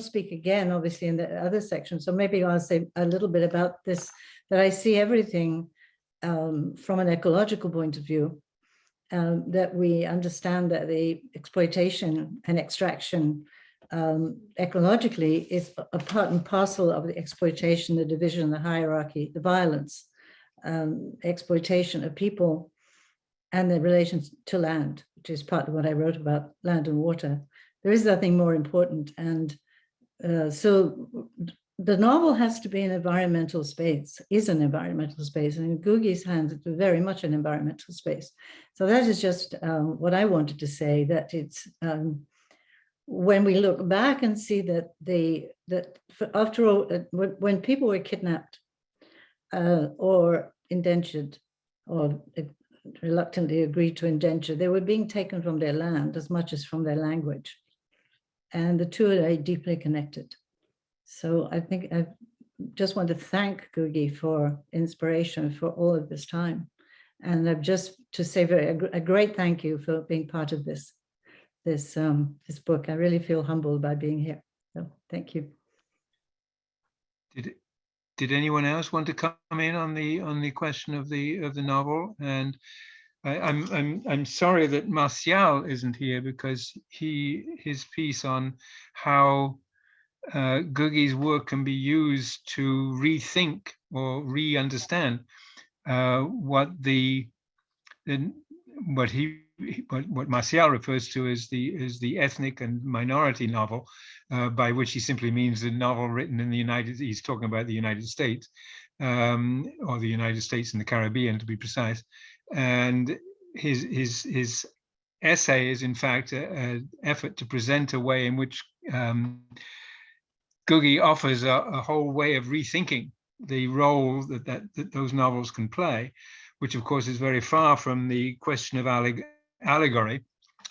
speak again, obviously, in the other section. So maybe I'll say a little bit about this, that I see everything from an ecological point of view, that we understand that the exploitation and extraction ecologically is a part and parcel of the exploitation, the division, the hierarchy, the violence, exploitation of people, and the relations to land, which is part of what I wrote about, land and water. There is nothing more important. And so the novel has to be an environmental space, is an environmental space. And in Ngũgĩ's hands, it's very much an environmental space. So that is just what I wanted to say, that it's, when we look back and see that after all, when people were kidnapped or indentured or reluctantly agreed to indenture, they were being taken from their land as much as from their language. And the two are deeply connected. So I think I just want to thank Ngũgĩ for inspiration for all of this time. And I've just to say a great thank you for being part of this book. I really feel humbled by being here. So thank you. Did anyone else want to come in on the question of the novel? And I'm sorry that Marcial isn't here, because his piece on how Ngũgĩ's work can be used to rethink or re-understand what Marcial refers to as the ethnic and minority novel, by which he simply means the novel written in the he's talking about the United States, or the United States and the Caribbean, to be precise. And his essay is in fact an effort to present a way in which Ngũgĩ offers a whole way of rethinking the role that those novels can play, which of course is very far from the question of allegory,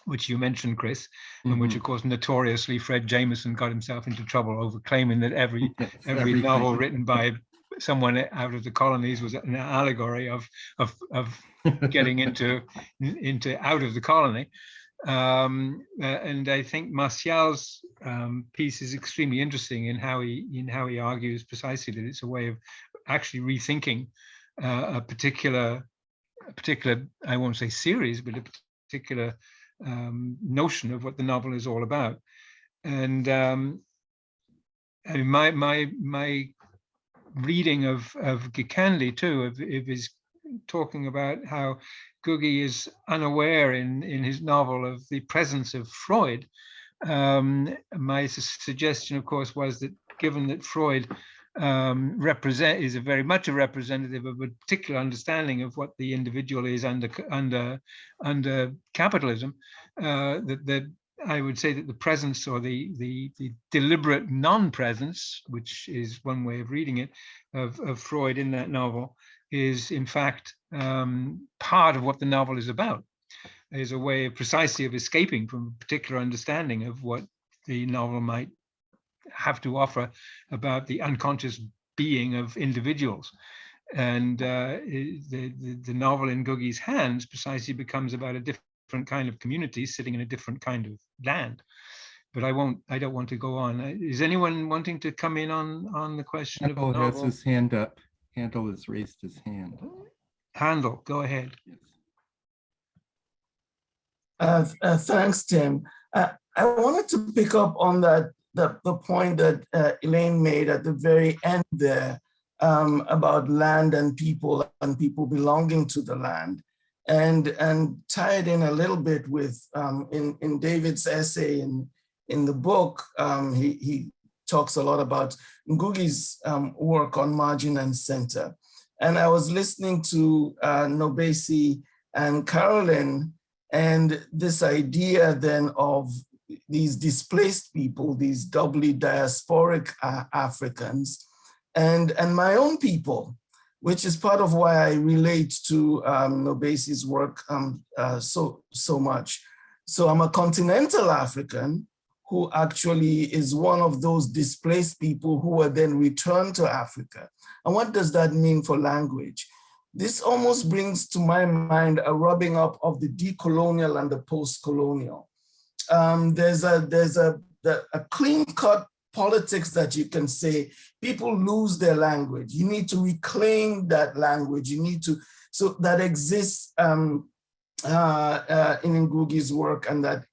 which you mentioned, Chris, and which of course notoriously Fred Jameson got himself into trouble over, claiming that every novel written by someone out of the colonies was an allegory of getting into out of the colony. And I think Marcial's piece is extremely interesting in how he argues precisely that it's a way of actually rethinking a particular, I won't say series, but a particular notion of what the novel is all about. And I mean, my reading of Gikandi too, of his talking about how Ngũgĩ is unaware in his novel of the presence of Freud. My suggestion, of course, was that given that Freud is very much a representative of a particular understanding of what the individual is under capitalism, that I would say that the presence or the deliberate non-presence, which is one way of reading it, of Freud in that novel, is in fact part of what the novel is about. Is a way of precisely of escaping from a particular understanding of what the novel might have to offer about the unconscious being of individuals. And the novel in Ngũgĩ's hands precisely becomes about a different kind of community sitting in a different kind of land. But I don't want to go on. Is anyone wanting to come in on the question Handel of the novel? has his hand up. Handel has raised his hand. Handel, go ahead. Thanks, Tim. I wanted to pick up on the point that Elaine made at the very end there about land and people belonging to the land, and tie it in a little bit with in David's essay in the book. He talks a lot about Ngũgĩ's work on margin and center. And I was listening to NourbeSe and Carolyn, and this idea then of these displaced people, these doubly diasporic Africans, and my own people, which is part of why I relate to NourbeSe's work so much. So I'm a continental African who actually is one of those displaced people who were then returned to Africa. And what does that mean for language? This almost brings to my mind a rubbing up of the decolonial and the post-colonial. There's a clean-cut politics that you can say people lose their language. You need to reclaim that language. You need to, so that exists in Ngũgĩ's work and that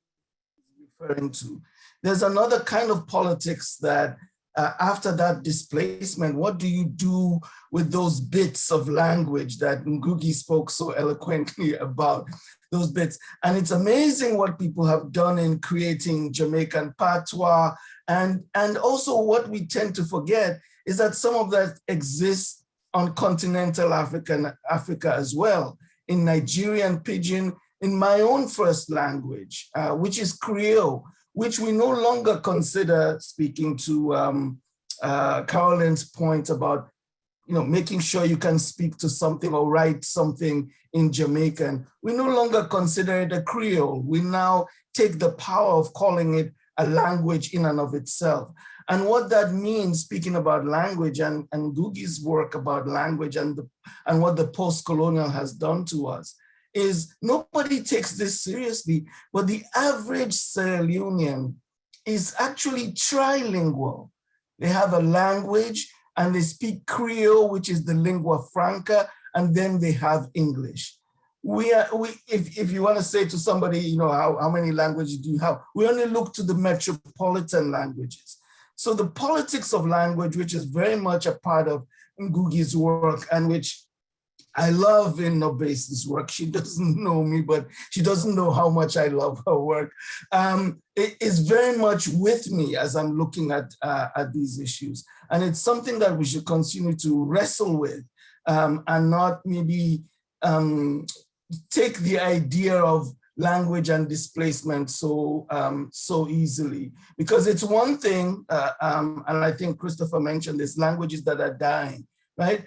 he's referring to. There's another kind of politics that after that displacement, what do you do with those bits of language that Ngũgĩ spoke so eloquently about, those bits? And it's amazing what people have done in creating Jamaican patois. And also what we tend to forget is that some of that exists on continental Africa as well, in Nigerian Pidgin, in my own first language, which is Creole, which we no longer consider, speaking to Carolyn's point about, making sure you can speak to something or write something in Jamaican. We no longer consider it a Creole. We now take the power of calling it a language in and of itself. And what that means, speaking about language and Ngũgĩ's work about language and what the post-colonial has done to us, is nobody takes this seriously, but the average Sierra Leonean is actually trilingual. They have a language and they speak Creole, which is the lingua franca, and then they have English. If you want to say to somebody, how many languages do you have? We only look to the metropolitan languages. So the politics of language, which is very much a part of Ngũgĩ's work and which I love in NourbeSe's work. She doesn't know me, but she doesn't know how much I love her work. It is very much with me as I'm looking at these issues. And it's something that we should continue to wrestle with and not maybe take the idea of language and displacement so easily. Because it's one thing, and I think Christopher mentioned this, languages that are dying, right?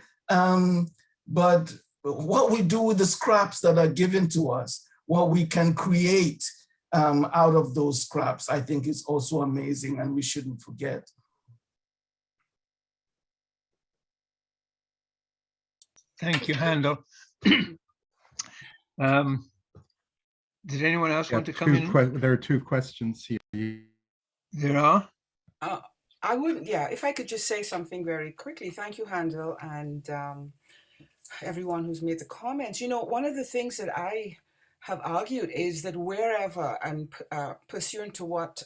But what we do with the scraps that are given to us, what we can create out of those scraps, I think is also amazing and we shouldn't forget. Thank you, Handel. Did anyone else want to come in? There are two questions here. There are? I would, if I could just say something very quickly. Thank you, Handel, and everyone who's made the comments. One of the things that I have argued is that wherever, and pursuant to what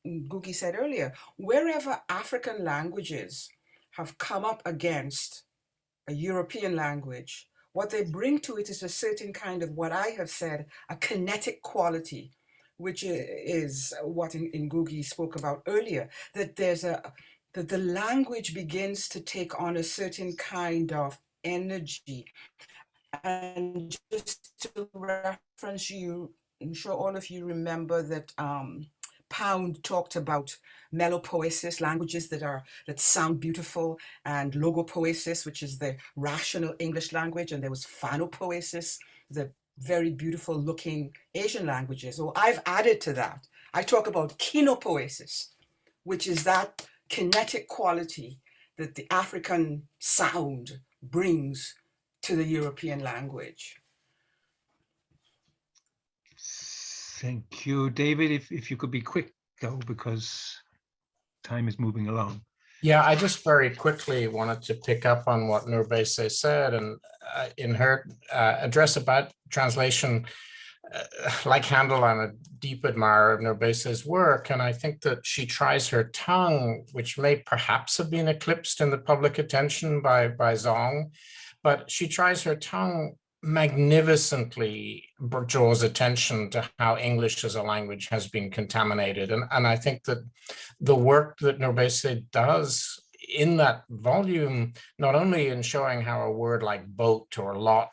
Ngũgĩ said earlier, wherever African languages have come up against a European language, what they bring to it is a certain kind of, what I have said, a kinetic quality, which is what Ngũgĩ spoke about earlier, that that the language begins to take on a certain kind of energy. And just to reference you, I'm sure all of you remember that Pound talked about melopoesis, languages that sound beautiful, and logopoesis, which is the rational English language, and there was phanopoesis, the very beautiful looking Asian languages. So I've added to that. I talk about kinopoesis, which is that kinetic quality that the African sound brings to the European language. Thank you, David. If you could be quick though, because time is moving along. Yeah, I just very quickly wanted to pick up on what NourbeSe said, and in her address about translation, like Handel, I'm a deep admirer of NourbeSe's work, and I think that she tries her tongue, which may perhaps have been eclipsed in the public attention by Zong, but she tries her tongue magnificently, draws attention to how English as a language has been contaminated. And I think that the work that NourbeSe does in that volume, not only in showing how a word like boat or lot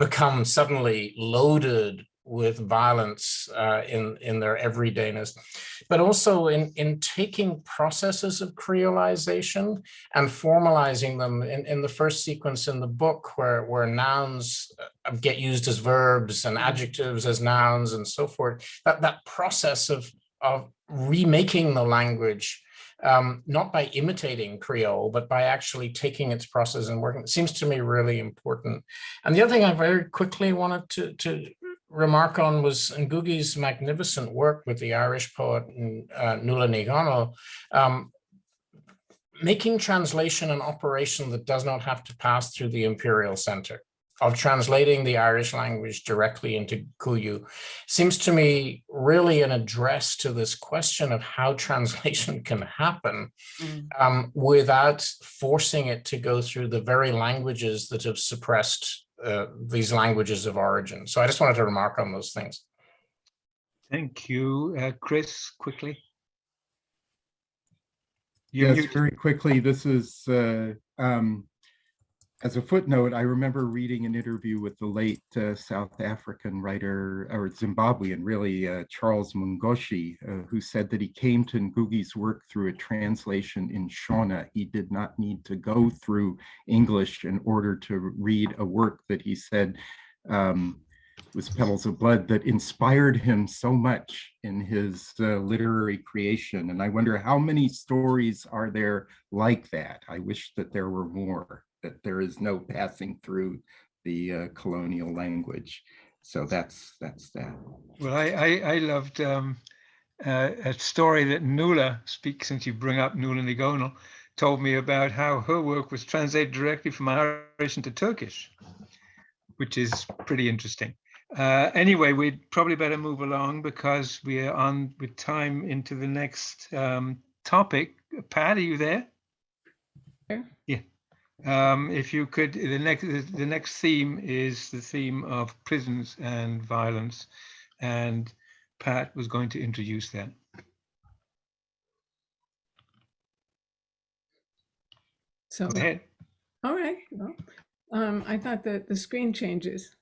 becomes suddenly loaded with violence in their everydayness, but also in taking processes of creolization and formalizing them in the first sequence in the book where nouns get used as verbs and adjectives as nouns and so forth. That process of remaking the language, not by imitating Creole, but by actually taking its process and working, seems to me really important. And the other thing I very quickly wanted to remark on was Ngũgĩ's magnificent work with the Irish poet Noenoe, making translation an operation that does not have to pass through the Imperial Center, of translating the Irish language directly into Kuyu, seems to me really an address to this question of how translation can happen without forcing it to go through the very languages that have suppressed these languages of origin. So I just wanted to remark on those things. Thank you. Chris, quickly. Yes, very quickly. This is, as a footnote, I remember reading an interview with the late South African writer, or Zimbabwean really, Charles Mungoshi, who said that he came to Ngũgĩ's work through a translation in Shona. He did not need to go through English in order to read a work that he said was Petals of Blood, that inspired him so much in his literary creation. And I wonder how many stories are there like that? I wish that there were more, that there is no passing through the colonial language. So that's that. Well, I loved a story that Nuala speaks, since you bring up Nuala Nigonal, told me about how her work was translated directly from Irish into Turkish, which is pretty interesting. Anyway, we'd probably better move along because we are on with time into the next topic. Pat, are you there? Sure. Yeah. If you could, the next theme is the theme of prisons and violence, and Pat was going to introduce that. So, go ahead. All right. Well, I thought that the screen changes,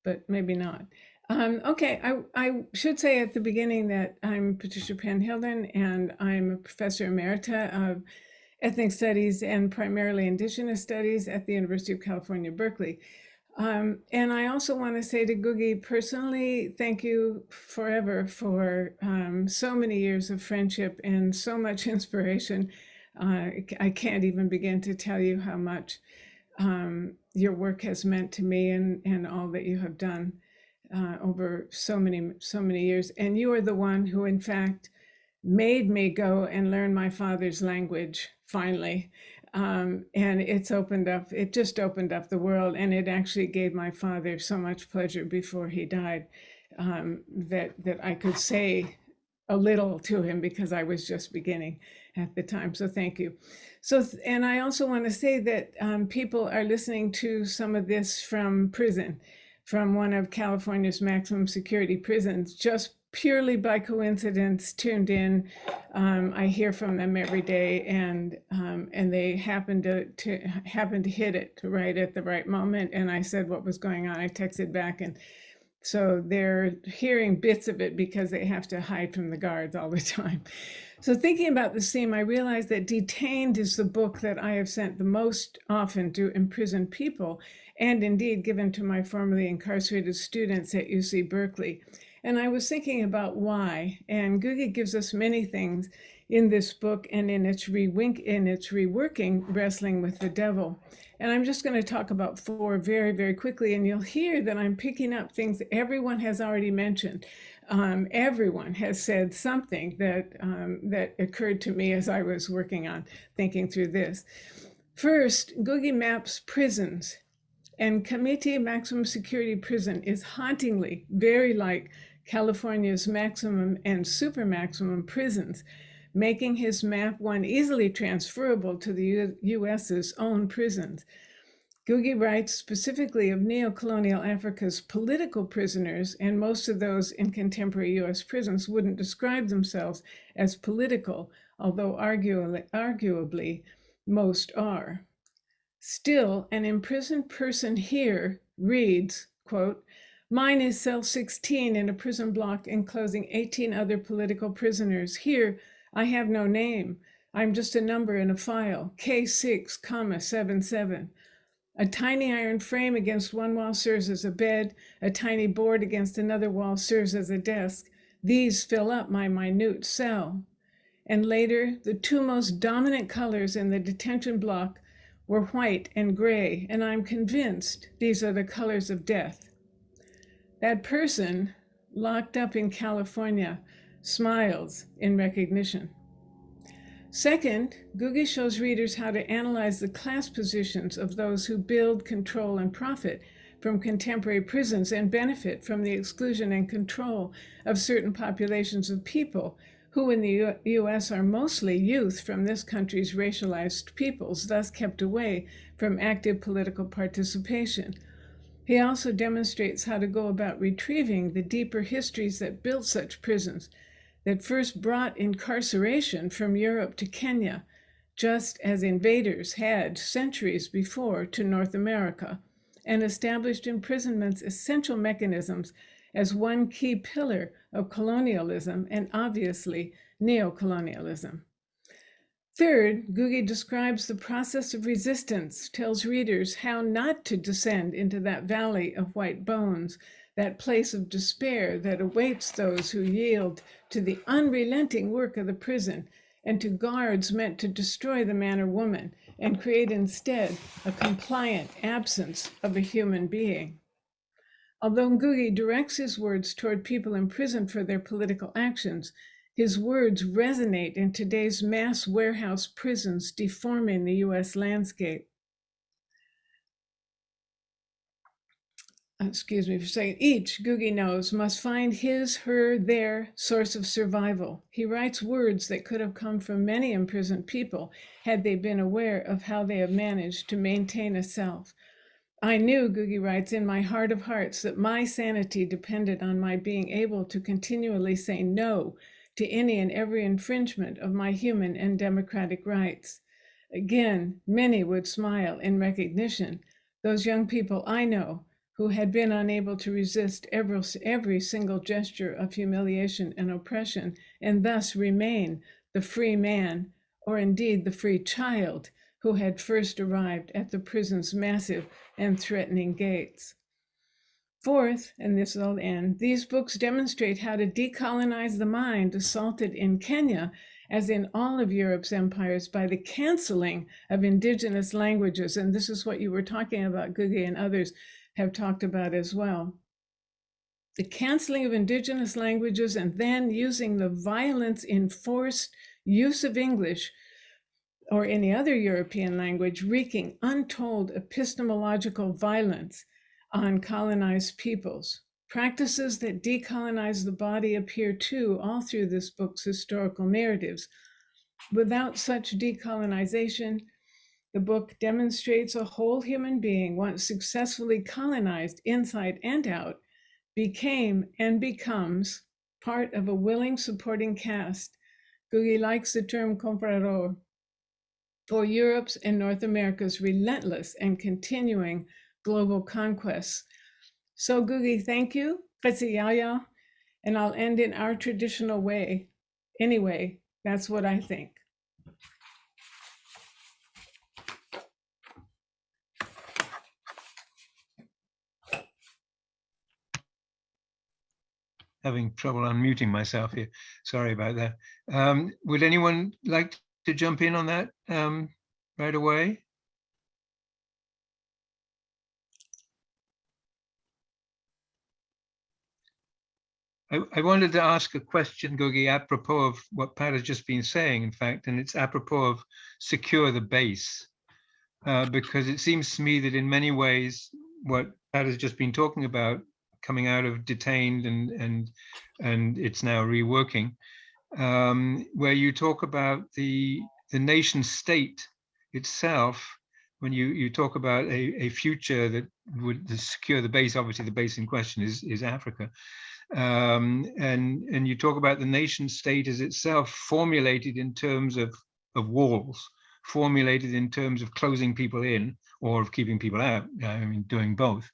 but maybe not. Okay, I should say at the beginning that I'm Patricia Penn Hilden, and I'm a professor emerita of ethnic studies and primarily indigenous studies at the University of California, Berkeley. And I also want to say to Ngũgĩ personally, thank you forever for so many years of friendship and so much inspiration. I can't even begin to tell you how much your work has meant to me and all that you have done over so many years. And you are the one who, in fact, made me go and learn my father's language finally. And it just opened up the world. And it actually gave my father so much pleasure before he died that I could say a little to him because I was just beginning at the time. So thank you. So, and I also want to say that people are listening to some of this from prison, from one of California's maximum security prisons, just purely by coincidence tuned in. I hear from them every day, and they happen to hit it right at the right moment. And I said what was going on. I texted back, and so they're hearing bits of it because they have to hide from the guards all the time. So thinking about this theme, I realized that Detained is the book that I have sent the most often to imprisoned people, and indeed given to my formerly incarcerated students at UC Berkeley. And I was thinking about why, and Ngũgĩ gives us many things in this book and in its reworking, Wrestling with the Devil. And I'm just going to talk about 4 very, very quickly, and you'll hear that I'm picking up things that everyone has already mentioned. Everyone has said something that occurred to me as I was working on thinking through this. First, Ngũgĩ maps prisons, and Comité Maximum Security Prison is hauntingly very like California's maximum and super maximum prisons, making his map one easily transferable to the US's own prisons. Ngũgĩ writes specifically of neo-colonial Africa's political prisoners, and most of those in contemporary US prisons wouldn't describe themselves as political, although arguably most are. Still, an imprisoned person here reads, quote, Mine is cell 16 in a prison block enclosing 18 other political prisoners. Here, I have no name. I'm just a number in a file, K6,77. A tiny iron frame against one wall serves as a bed. A tiny board against another wall serves as a desk. These fill up my minute cell. And later, the two most dominant colors in the detention block were white and gray, and I'm convinced these are the colors of death. That person, locked up in California, smiles in recognition. Second, Ngũgĩ shows readers how to analyze the class positions of those who build, control, and profit from contemporary prisons and benefit from the exclusion and control of certain populations of people who in the US are mostly youth from this country's racialized peoples, thus kept away from active political participation. He also demonstrates how to go about retrieving the deeper histories that built such prisons, that first brought incarceration from Europe to Kenya, just as invaders had centuries before to North America, and established imprisonment's essential mechanisms as one key pillar of colonialism and obviously neocolonialism. Third, Ngũgĩ describes the process of resistance, tells readers how not to descend into that valley of white bones, that place of despair that awaits those who yield to the unrelenting work of the prison and to guards meant to destroy the man or woman and create instead a compliant absence of a human being. Although Ngũgĩ directs his words toward people imprisoned for their political actions, his words resonate in today's mass warehouse prisons deforming the US landscape. Excuse me for saying, each, Ngũgĩ knows, must find his, her, their source of survival. He writes words that could have come from many imprisoned people had they been aware of how they have managed to maintain a self. I knew, Ngũgĩ writes, in my heart of hearts that my sanity depended on my being able to continually say no to any and every infringement of my human and democratic rights. Again, many would smile in recognition, those young people I know who had been unable to resist every single gesture of humiliation and oppression, and thus remain the free man, or indeed the free child, who had first arrived at the prison's massive and threatening gates. Fourth, and this will end, these books demonstrate how to decolonize the mind assaulted in Kenya, as in all of Europe's empires, by the canceling of indigenous languages. And this is what you were talking about, Ngũgĩ, and others have talked about as well. The canceling of indigenous languages and then using the violence-enforced use of English or any other European language, wreaking untold epistemological violence on colonized peoples. Practices that decolonize the body appear too all through this book's historical narratives. Without such decolonization, the book demonstrates a whole human being, once successfully colonized inside and out, became and becomes part of a willing supporting cast. Ngũgĩ likes the term comprador for Europe's and North America's relentless and continuing global conquests. So Ngũgĩ, thank you, and I'll end in our traditional way. Anyway, that's what I think. Having trouble unmuting myself here. Sorry about that. Would anyone like to jump in on that right away? I wanted to ask a question, Ngũgĩ, apropos of what Pat has just been saying, in fact, and it's apropos of secure the base, because it seems to me that in many ways, what Pat has just been talking about, coming out of detained and it's now reworking, where you talk about the nation state itself, when you talk about a future that would secure the base. Obviously the base in question is Africa, and you talk about the nation state as itself formulated in terms of walls, formulated in terms of closing people in or of keeping people out. I mean, doing both.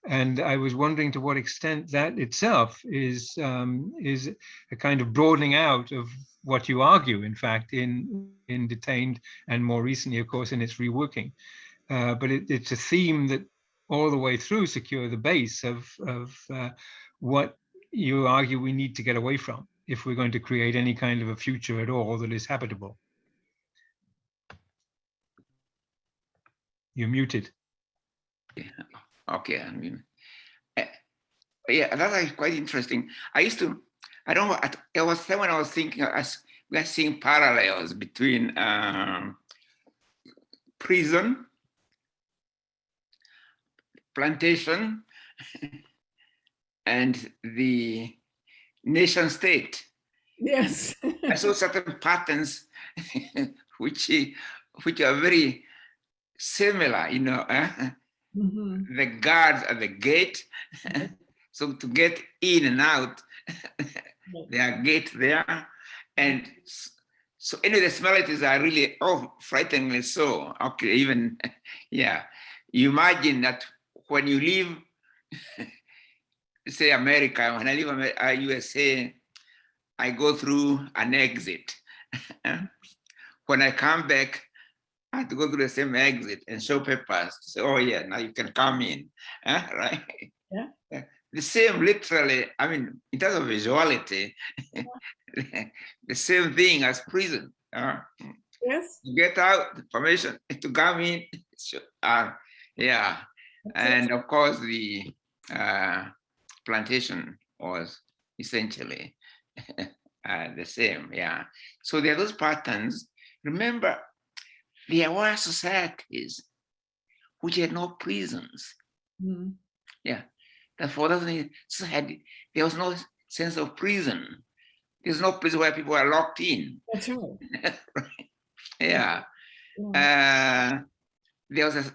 And I was wondering to what extent that itself is a kind of broadening out of what you argue, in fact, in Detained, and more recently, of course, in its reworking. But it's a theme that all the way through Secure the Base of what you argue we need to get away from if we're going to create any kind of a future at all that is habitable. You're muted. Yeah. Okay. I mean, yeah, that's quite interesting. I don't know, there was when I was thinking, we are seeing parallels between prison, plantation, and the nation state. Yes. I saw certain patterns which are very similar, you know. Mm-hmm. The guards at the gate. So to get in and out, there are gates there. And so anyway, the similarities are really, frighteningly so. Okay, even, yeah. You imagine that when you leave, say America, when I leave USA, I go through an exit. When I come back, I have to go through the same exit and show papers to say, oh yeah, now you can come in, right? Yeah. The same, literally, I mean, in terms of visuality, the same thing as prison. Yes. You get out, the permission to come in, yeah. And of course, the plantation was essentially the same, yeah. So there are those patterns. Remember, there were societies which had no prisons. Mm. Yeah. Therefore, there was no sense of prison. There's no place where people are locked in. That's right. Right? Yeah. There was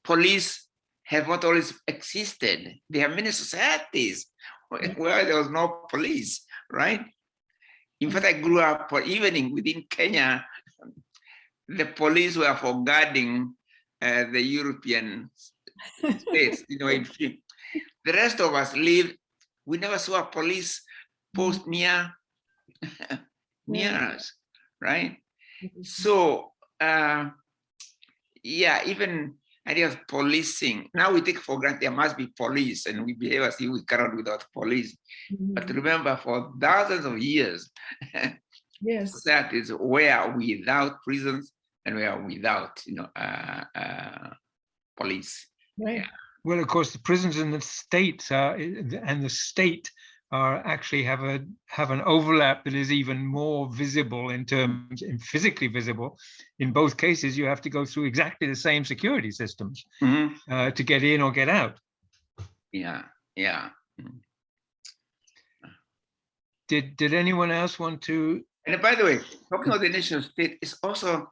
police have not always existed. There are many societies where there was no police, right? In fact, I grew up, even within Kenya, the police were for guarding the European states. You know, the rest of us lived, we never saw a police post near us, right? So, yeah, even idea of policing. Now we take for granted there must be police and we behave as if we cannot without police. But remember, for thousands of years, yes, societies were without prisons and were without, police. right. Yeah. Well, of course, the prisons in the states and the state are actually have an overlap that is even more visible in physically visible. In both cases, you have to go through exactly the same security systems to get in or get out. Yeah, yeah. Did anyone else want to? And by the way, talking about the nation state is also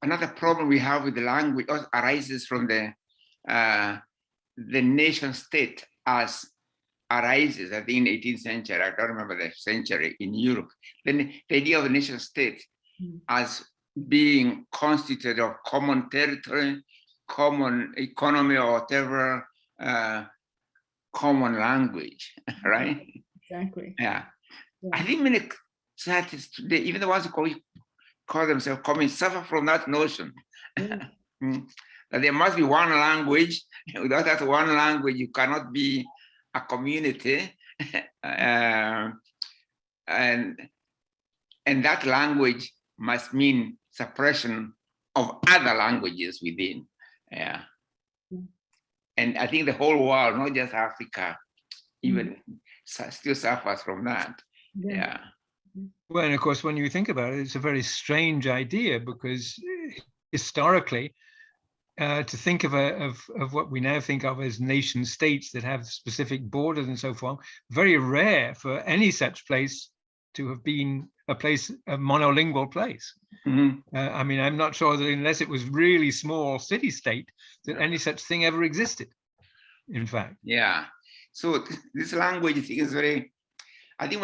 another problem we have with the language arises from the nation state as arises, I think, in the 18th century. I don't remember the century in Europe. Then the idea of the nation state as being constituted of common territory, common economy, or whatever, common language, right? Exactly. Yeah. I think many societies today, even the ones who call themselves communist, suffer from that notion. That there must be one language. Without that one language, you cannot be a community. And that language must mean suppression of other languages within. Yeah. And I think the whole world, not just Africa, even still suffers from that. Yeah. Well, and of course, when you think about it, it's a very strange idea because historically, to think of what we now think of as nation states that have specific borders and so forth, very rare for any such place to have been a monolingual place. I mean, I'm not sure that unless it was really small city state that any such thing ever existed, in fact. Yeah. So this language thing is very, I think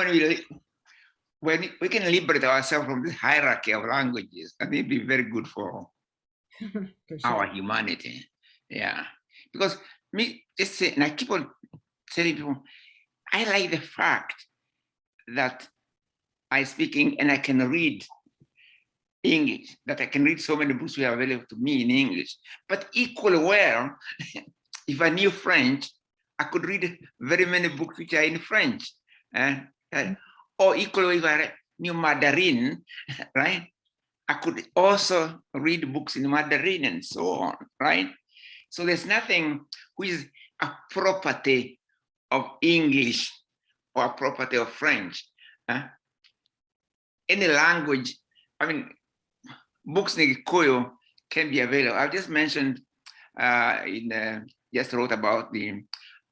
when we can liberate ourselves from this hierarchy of languages, I think it'd be very good for our humanity. Yeah, because me just say, and I keep on telling people, I like the fact that I speak and I can read English, that I can read so many books which are available to me in English. But equally well, if I knew French, I could read very many books which are in French. Or equally, if I knew Mandarin, right? I could also read books in Mandarin and so on, right? So there's nothing which is a property of English or a property of French. Any language, I mean, books in Gikuyu can be available. I've just mentioned, just wrote about the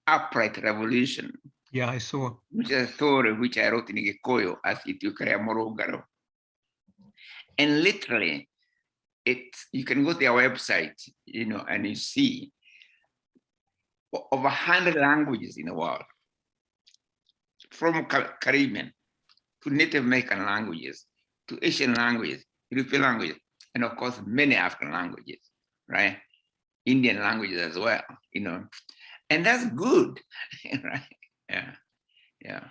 upright revolution. Yeah, I saw. Which is a story which I wrote in Gikuyu as Itiukarea Morogaro. And literally, you can go to their website, and you see over 100 languages in the world, from Caribbean to Native American languages, to Asian languages, European languages, and of course, many African languages, right? Indian languages as well, and that's good, right? Yeah.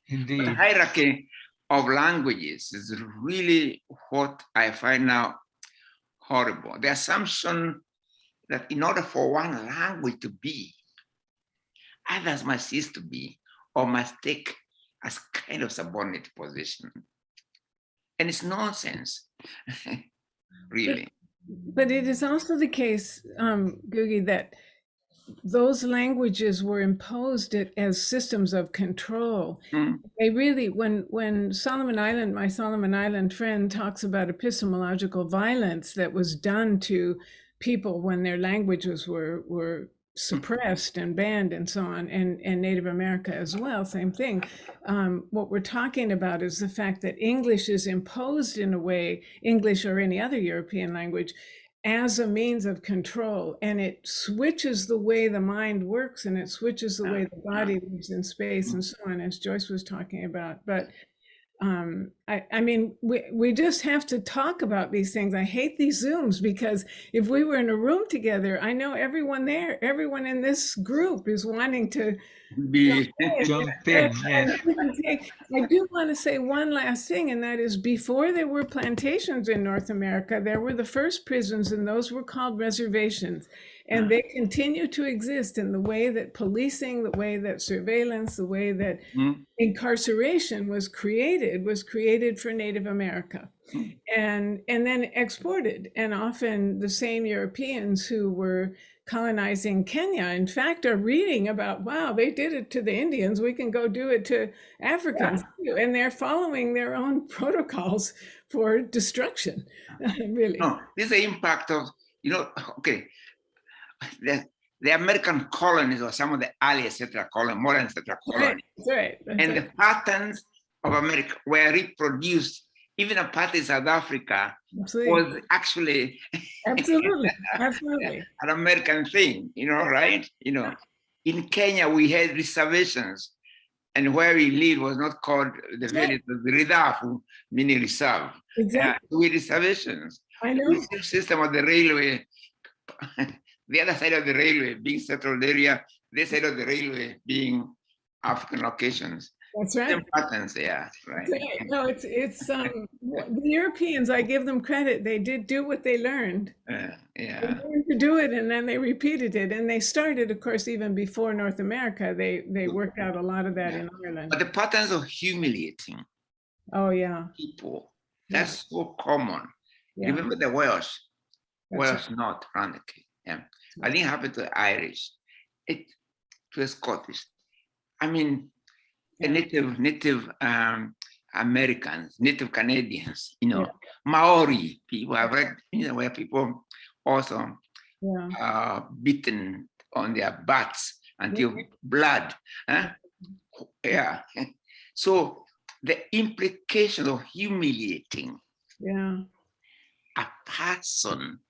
Indeed. The hierarchy of languages is really what I find now horrible. The assumption that in order for one language to be, others must cease to be, or must take as kind of subordinate position. And it's nonsense, really. But it is also the case, Ngũgĩ, that those languages were imposed as systems of control. They really, when my Solomon Island friend talks about epistemological violence that was done to people when their languages were suppressed and banned and so on, and Native America as well, same thing. What we're talking about is the fact that English is imposed in a way, English or any other European language, as a means of control, and it switches the way the mind works, and it switches the way the body moves in space and so on, as Joyce was talking about. But I mean, we just have to talk about these things. I hate these Zooms, because if we were in a room together, I know everyone there, everyone in this group is wanting to jump in. Yes. I do want to say one last thing, and that is, before there were plantations in North America, there were the first prisons, and those were called reservations. And they continue to exist in the way that policing, the way that surveillance, the way that incarceration was created for Native America, and then exported. And often the same Europeans who were colonizing Kenya, in fact, are reading about, wow, they did it to the Indians, we can go do it to Africans too. And they're following their own protocols for destruction, really. No, this is the impact of, okay, the American colonies, or some of the early settler colonies, modern settler colonies. Right. The patterns of America were reproduced. Even apartheid South Africa was actually absolutely an American thing, right? In Kenya, we had reservations, and where we lived was not called the village, it was the Ridafu, meaning reserve. Exactly. With reservations. I know. The same system of the railway, the other side of the railway being settled area, this side of the railway being African locations. That's right. Same patterns, yeah, right. No, it's the Europeans, I give them credit. They did do what they learned. They learned to do it, and then they repeated it. And they started, of course, even before North America. They worked out a lot of that in Ireland. But the patterns of humiliating people, that's so common. Remember the Welsh not Radhakrishnan. I think it happened to the Irish, to the Scottish. I mean, the Native Americans, Native Canadians, Maori people. I've read where people also beaten on their butts until blood. So the implications of humiliating a person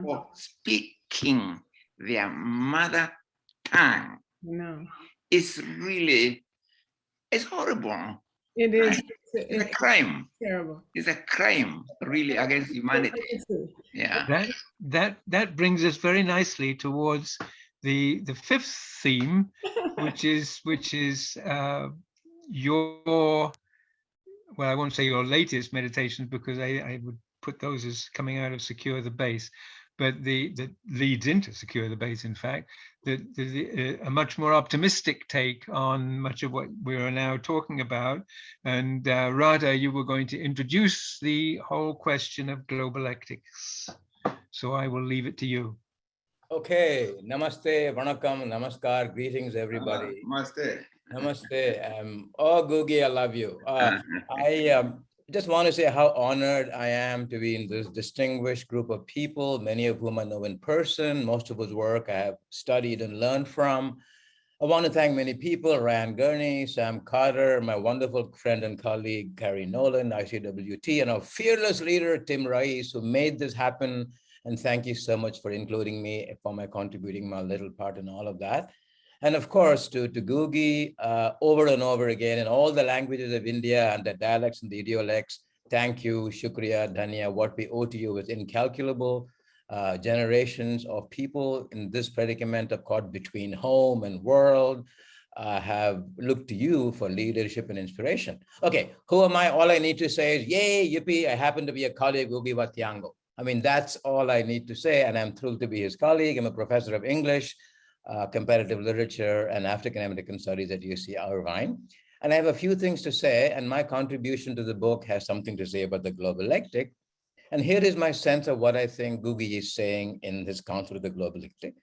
for speaking their mother tongue is really, it's horrible. It is. It's a crime. Terrible. It's a crime, really, against humanity. Yeah. That brings us very nicely towards the fifth theme, which is your, well, I won't say your latest meditations, because I would put those as coming out of Secure the Base, but that leads into Secure the Base, in fact, a much more optimistic take on much of what we are now talking about. And Radha, you were going to introduce the whole question of globalectics. So I will leave it to you. Okay, namaste, vanakkam, namaskar, greetings everybody. Namaste. Namaste. Oh, Ngũgĩ, I love you. I just want to say how honored I am to be in this distinguished group of people, many of whom I know in person, most of whose work I have studied and learned from. I want to thank many people, Ryan Gurney, Sam Carter, my wonderful friend and colleague, Carrie Nolan, ICWT, and our fearless leader, Tim Reiss, who made this happen. And thank you so much for including me, for my contributing my little part in all of that. And of course, to Ngũgĩ, over and over again in all the languages of India and the dialects and the idiolects, thank you, shukriya, dhanya. What we owe to you is incalculable. Generations of people in this predicament of caught between home and world have looked to you for leadership and inspiration. Okay, who am I? All I need to say is, yay, yippee, I happen to be a colleague of Ngũgĩ Thiong'o. I mean, that's all I need to say, and I'm thrilled to be his colleague. I'm a professor of English, comparative literature, and African American studies at UC Irvine. And I have a few things to say, and my contribution to the book has something to say about the globalectic. And here is my sense of what I think Ngũgĩ is saying in his Council of the Globalectic.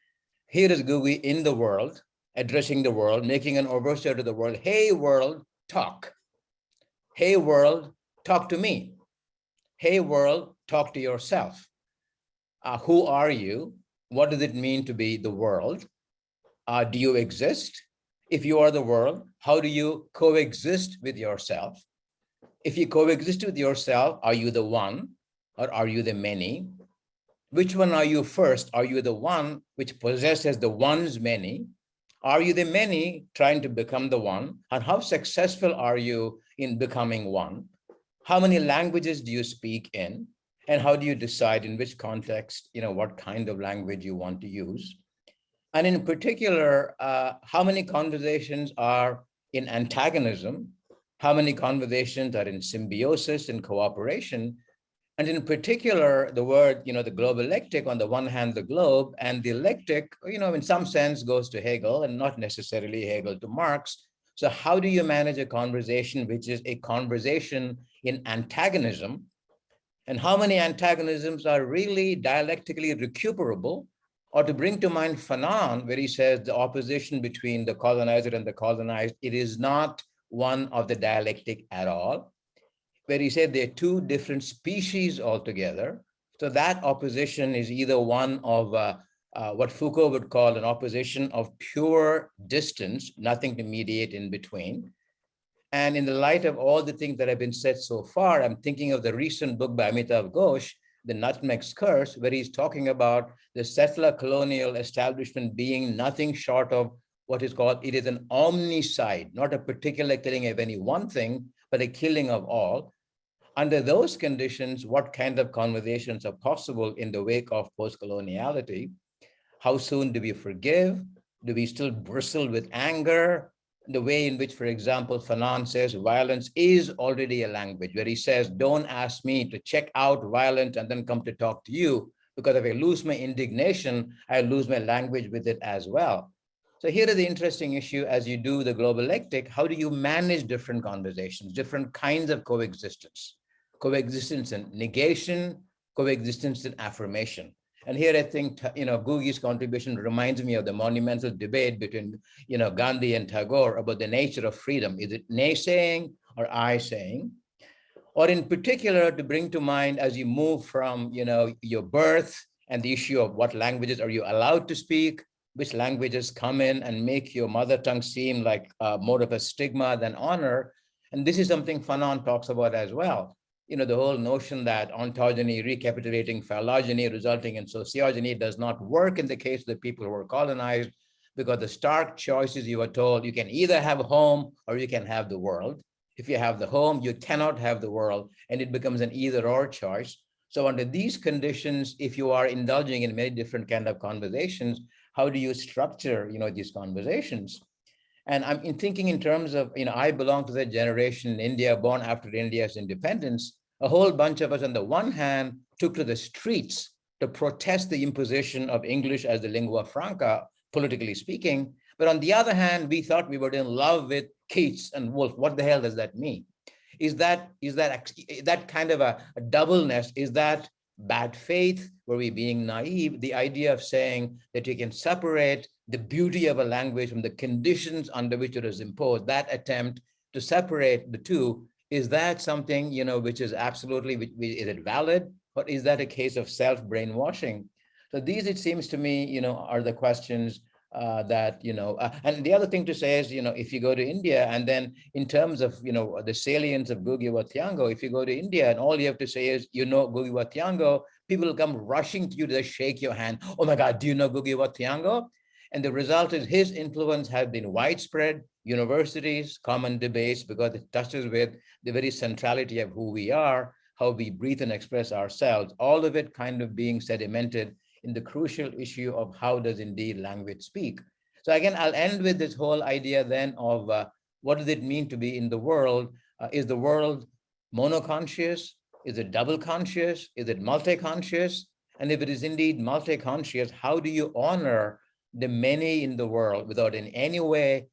Here is Ngũgĩ in the world, addressing the world, making an overture to the world. Hey, world, talk. Hey, world, talk to me. Hey, world, talk to yourself. Who are you? What does it mean to be the world? Do you exist? If you are the world, how do you coexist with yourself? If you coexist with yourself, are you the one or are you the many? Which one are you first? Are you the one which possesses the one's many? Are you the many trying to become the one? And how successful are you in becoming one? How many languages do you speak in? And how do you decide in which context, what kind of language you want to use? And in particular, how many conversations are in antagonism? How many conversations are in symbiosis and cooperation? And in particular, the word, the globalectic, on the one hand, the globe, and the eclectic, in some sense goes to Hegel and not necessarily Hegel to Marx. So how do you manage a conversation which is a conversation in antagonism? And how many antagonisms are really dialectically recuperable? Or to bring to mind Fanon, where he says the opposition between the colonizer and the colonized, it is not one of the dialectic at all, where he said they're two different species altogether. So that opposition is either one of what Foucault would call an opposition of pure distance, nothing to mediate in between. And in the light of all the things that have been said so far, I'm thinking of the recent book by Amitav Ghosh, The Nutmeg's Curse, where he's talking about the settler colonial establishment being nothing short of what is called, it is an omnicide, not a particular killing of any one thing, but a killing of all. Under those conditions, what kind of conversations are possible in the wake of post-coloniality? How soon do we forgive? Do we still bristle with anger? The way in which, for example, Fanon says violence is already a language, where he says, don't ask me to check out violence and then come to talk to you, because if I lose my indignation, I lose my language with it as well. So here is the interesting issue as you do the globalectic, how do you manage different conversations, different kinds of coexistence? Coexistence and negation, coexistence and affirmation. And here I think, Ngũgĩ's contribution reminds me of the monumental debate between, Gandhi and Tagore about the nature of freedom. Is it naysaying or I-saying? Or in particular, to bring to mind as you move from, your birth and the issue of what languages are you allowed to speak, which languages come in and make your mother tongue seem like more of a stigma than honor. And this is something Fanon talks about as well. The whole notion that ontogeny, recapitulating phylogeny, resulting in sociogeny does not work in the case of the people who were colonized, because the stark choices you were told, you can either have a home or you can have the world. If you have the home, you cannot have the world, and it becomes an either or choice. So under these conditions, if you are indulging in many different kind of conversations, how do you structure, these conversations? And I'm thinking in terms of, I belong to the generation in India born after India's independence. A whole bunch of us on the one hand took to the streets to protest the imposition of English as the lingua franca, politically speaking. But on the other hand, we thought we were in love with Keats and Woolf. What the hell does that mean? Is that kind of a doubleness? Is that bad faith? Were we being naive? The idea of saying that you can separate the beauty of a language from the conditions under which it is imposed, that attempt to separate the two, is that something, which is absolutely, is it valid? Or is that a case of self-brainwashing? So these, it seems to me, are the questions that, and the other thing to say is, if you go to India, and then in terms of, the salience of Ngũgĩ wa Thiong'o, if you go to India and all you have to say is, Ngũgĩ wa Thiong'o, people will come rushing to you to shake your hand. Oh my God, do you know Ngũgĩ wa Thiong'o? And the result is his influence has been widespread, universities, common debates, because it touches with the very centrality of who we are, how we breathe and express ourselves, all of it kind of being sedimented in the crucial issue of how does indeed language speak. So again, I'll end with this whole idea then of what does it mean to be in the world? Is the world monoconscious? Is it double conscious? Is it multi-conscious? And if it is indeed multi-conscious, how do you honor the many in the world without in any way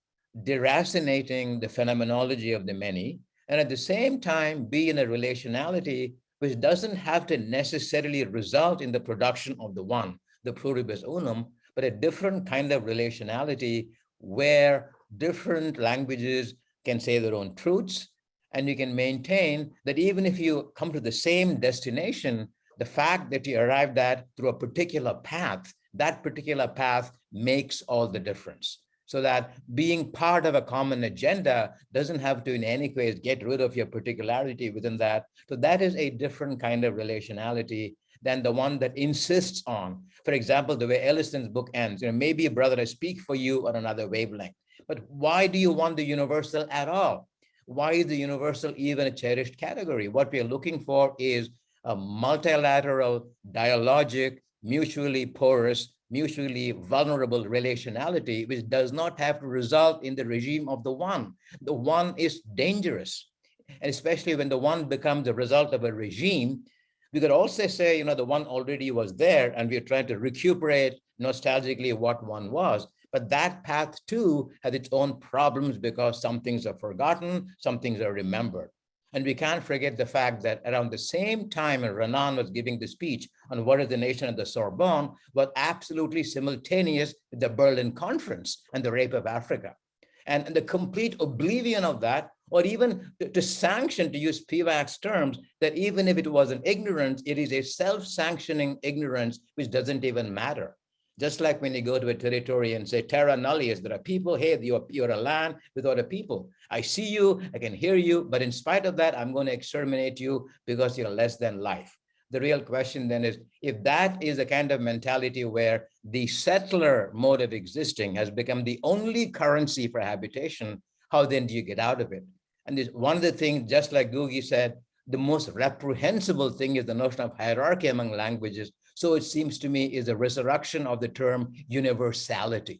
deracinating the phenomenology of the many, and at the same time be in a relationality which doesn't have to necessarily result in the production of the one, the pluribus unum, but a different kind of relationality where different languages can say their own truths, and you can maintain that even if you come to the same destination, the fact that you arrived at through a particular path, that particular path makes all the difference. So that being part of a common agenda doesn't have to in any case get rid of your particularity within that. So that is a different kind of relationality than the one that insists on, for example, the way Ellison's book ends, maybe brother, I speak for you on another wavelength, but why do you want the universal at all? Why is the universal even a cherished category? What we are looking for is a multilateral, dialogic, mutually porous, mutually vulnerable relationality, which does not have to result in the regime of the one. The one is dangerous. And especially when the one becomes the result of a regime, we could also say, the one already was there and we're trying to recuperate nostalgically what one was. But that path too has its own problems because some things are forgotten, some things are remembered. And we can't forget the fact that around the same time when Renan was giving the speech on what is the nation at the Sorbonne was absolutely simultaneous with the Berlin Conference and the rape of Africa. And the complete oblivion of that, or even to sanction, to use Spivak's terms, that even if it was an ignorance, it is a self-sanctioning ignorance which doesn't even matter. Just like when you go to a territory and say, terra nullius, there are people, hey, you're a land without a people. I see you, I can hear you, but in spite of that, I'm going to exterminate you because you're less than life. The real question then is, if that is the kind of mentality where the settler mode of existing has become the only currency for habitation, how then do you get out of it? And this, one of the things, just like Ngũgĩ said, the most reprehensible thing is the notion of hierarchy among languages. So it seems to me is a resurrection of the term universality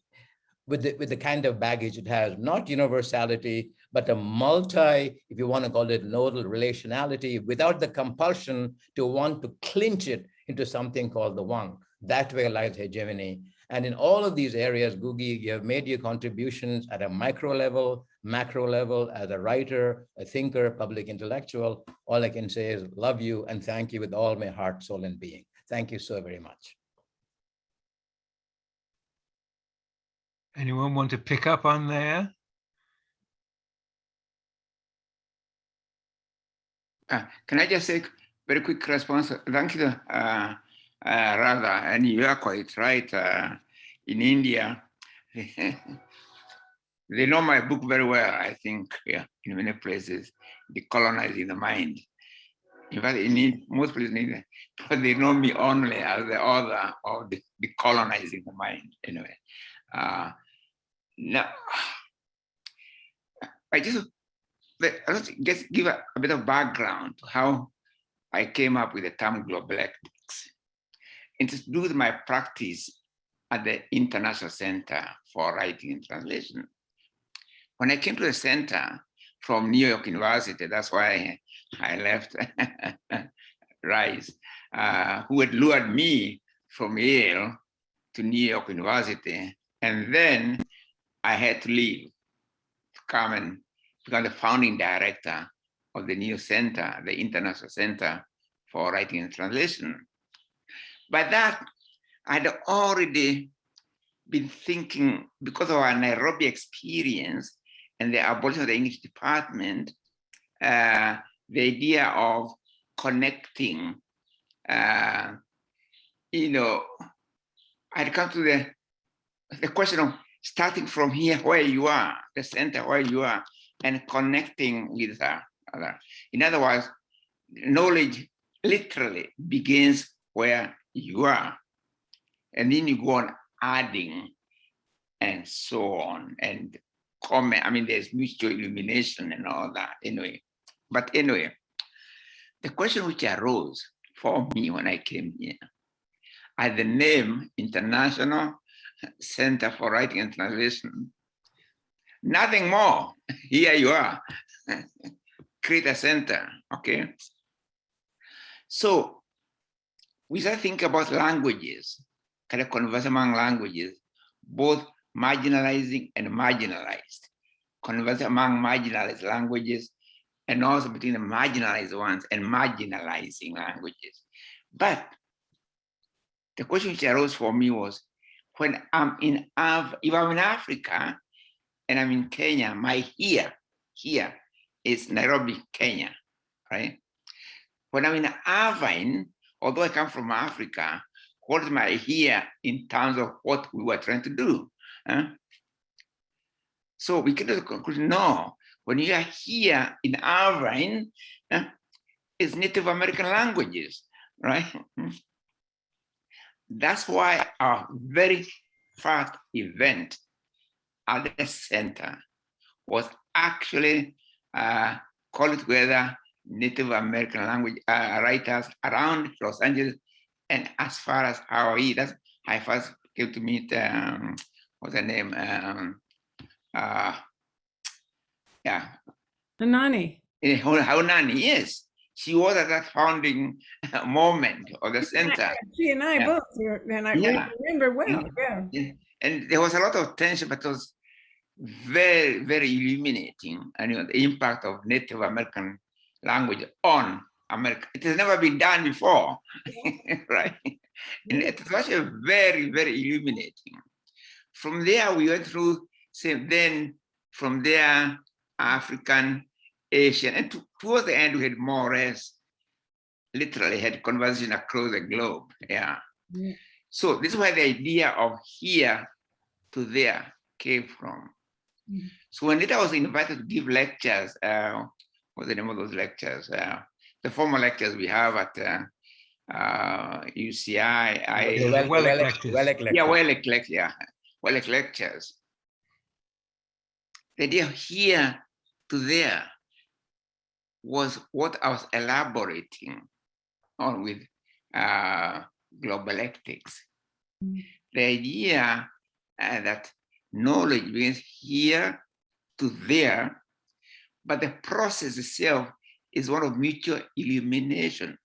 with the kind of baggage it has, not universality, but a multi, if you want to call it nodal relationality without the compulsion to want to clinch it into something called the one. That way lies hegemony. And in all of these areas, Ngũgĩ, you have made your contributions at a micro level, macro level, as a writer, a thinker, public intellectual. All I can say is love you and thank you with all my heart, soul, and being. Thank you so very much. Anyone want to pick up on there? Can I just say very quick response? Thank you, Radha, and you are quite right. In India, they know my book very well, I think, yeah, in many places, Decolonizing the Mind. In fact, in most places, but they know me only as the author of Decolonizing the Mind, anyway. Now, but I'll just give a bit of background to how I came up with the term globalistics. It's to do with my practice at the International Center for Writing and Translation. When I came to the center from New York University, that's why I left Reiss, who had lured me from Yale to New York University. And then I had to leave to come and become the founding director of the new center, the International Center for Writing and Translation. By that, I'd already been thinking, because of our Nairobi experience and the abolition of the English department, the idea of connecting, I'd come to the question of starting from here where you are, the center where you are, and connecting with other. In other words, knowledge literally begins where you are. And then you go on adding and so on and comment. I mean, there's mutual illumination and all that anyway. But anyway, the question which arose for me when I came here, at the name International Center for Writing and Translation, nothing more. Here you are. Create a center, okay? So we start thinking about languages, kind of converse among languages, both marginalizing and marginalized. Converse among marginalized languages and also between the marginalized ones and marginalizing languages. But the question which arose for me was, when I'm in if I'm in Africa and I'm in Kenya, my here is Nairobi, Kenya, right? When I'm in Irvine, although I come from Africa, what is my here in terms of what we were trying to do? So we came to the conclusion, no, when you are here in Irvine, it's Native American languages, right? That's why our very first event at the center was actually calling together Native American language writers around Los Angeles and as far as Hawaii. That's how I first came to meet, what's her name? Hanani. Hanani, yes. She was at that founding moment of the center. She and I both, and I remember well. Yeah. And there was a lot of tension, but it was very, very illuminating. And the impact of Native American language on America. It has never been done before, right? And it was actually very, very illuminating. From there, we went through, then from there, African, Asian, and towards the end, we had more or less, literally had conversation across the globe, yeah. So this is where the idea of here to there came from. So when later I was invited to give lectures, what's the name of those lectures? The formal lectures we have at UCI. Wellick lectures. The idea of here to there was what I was elaborating on with globalistics. The idea that knowledge begins here to there, but the process itself is one of mutual illumination.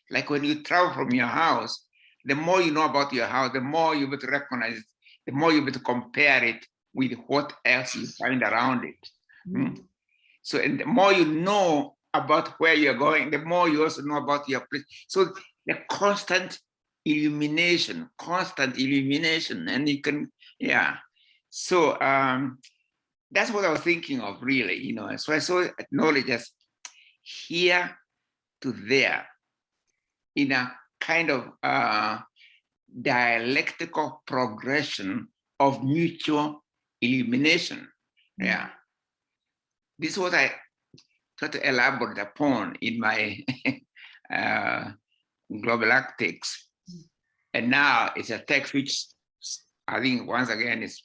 Like when you travel from your house, the more you know about your house, the more you're able to recognize it, the more you're able to compare it with what else you find around it. So, and the more you know about where you're going, the more you also know about your place. So the constant illumination, and you can, So that's what I was thinking of, really, So I saw knowledge as here to there in a kind of dialectical progression of mutual illumination. This is what I try to elaborate upon in my globalistics. And now it's a text which I think once again is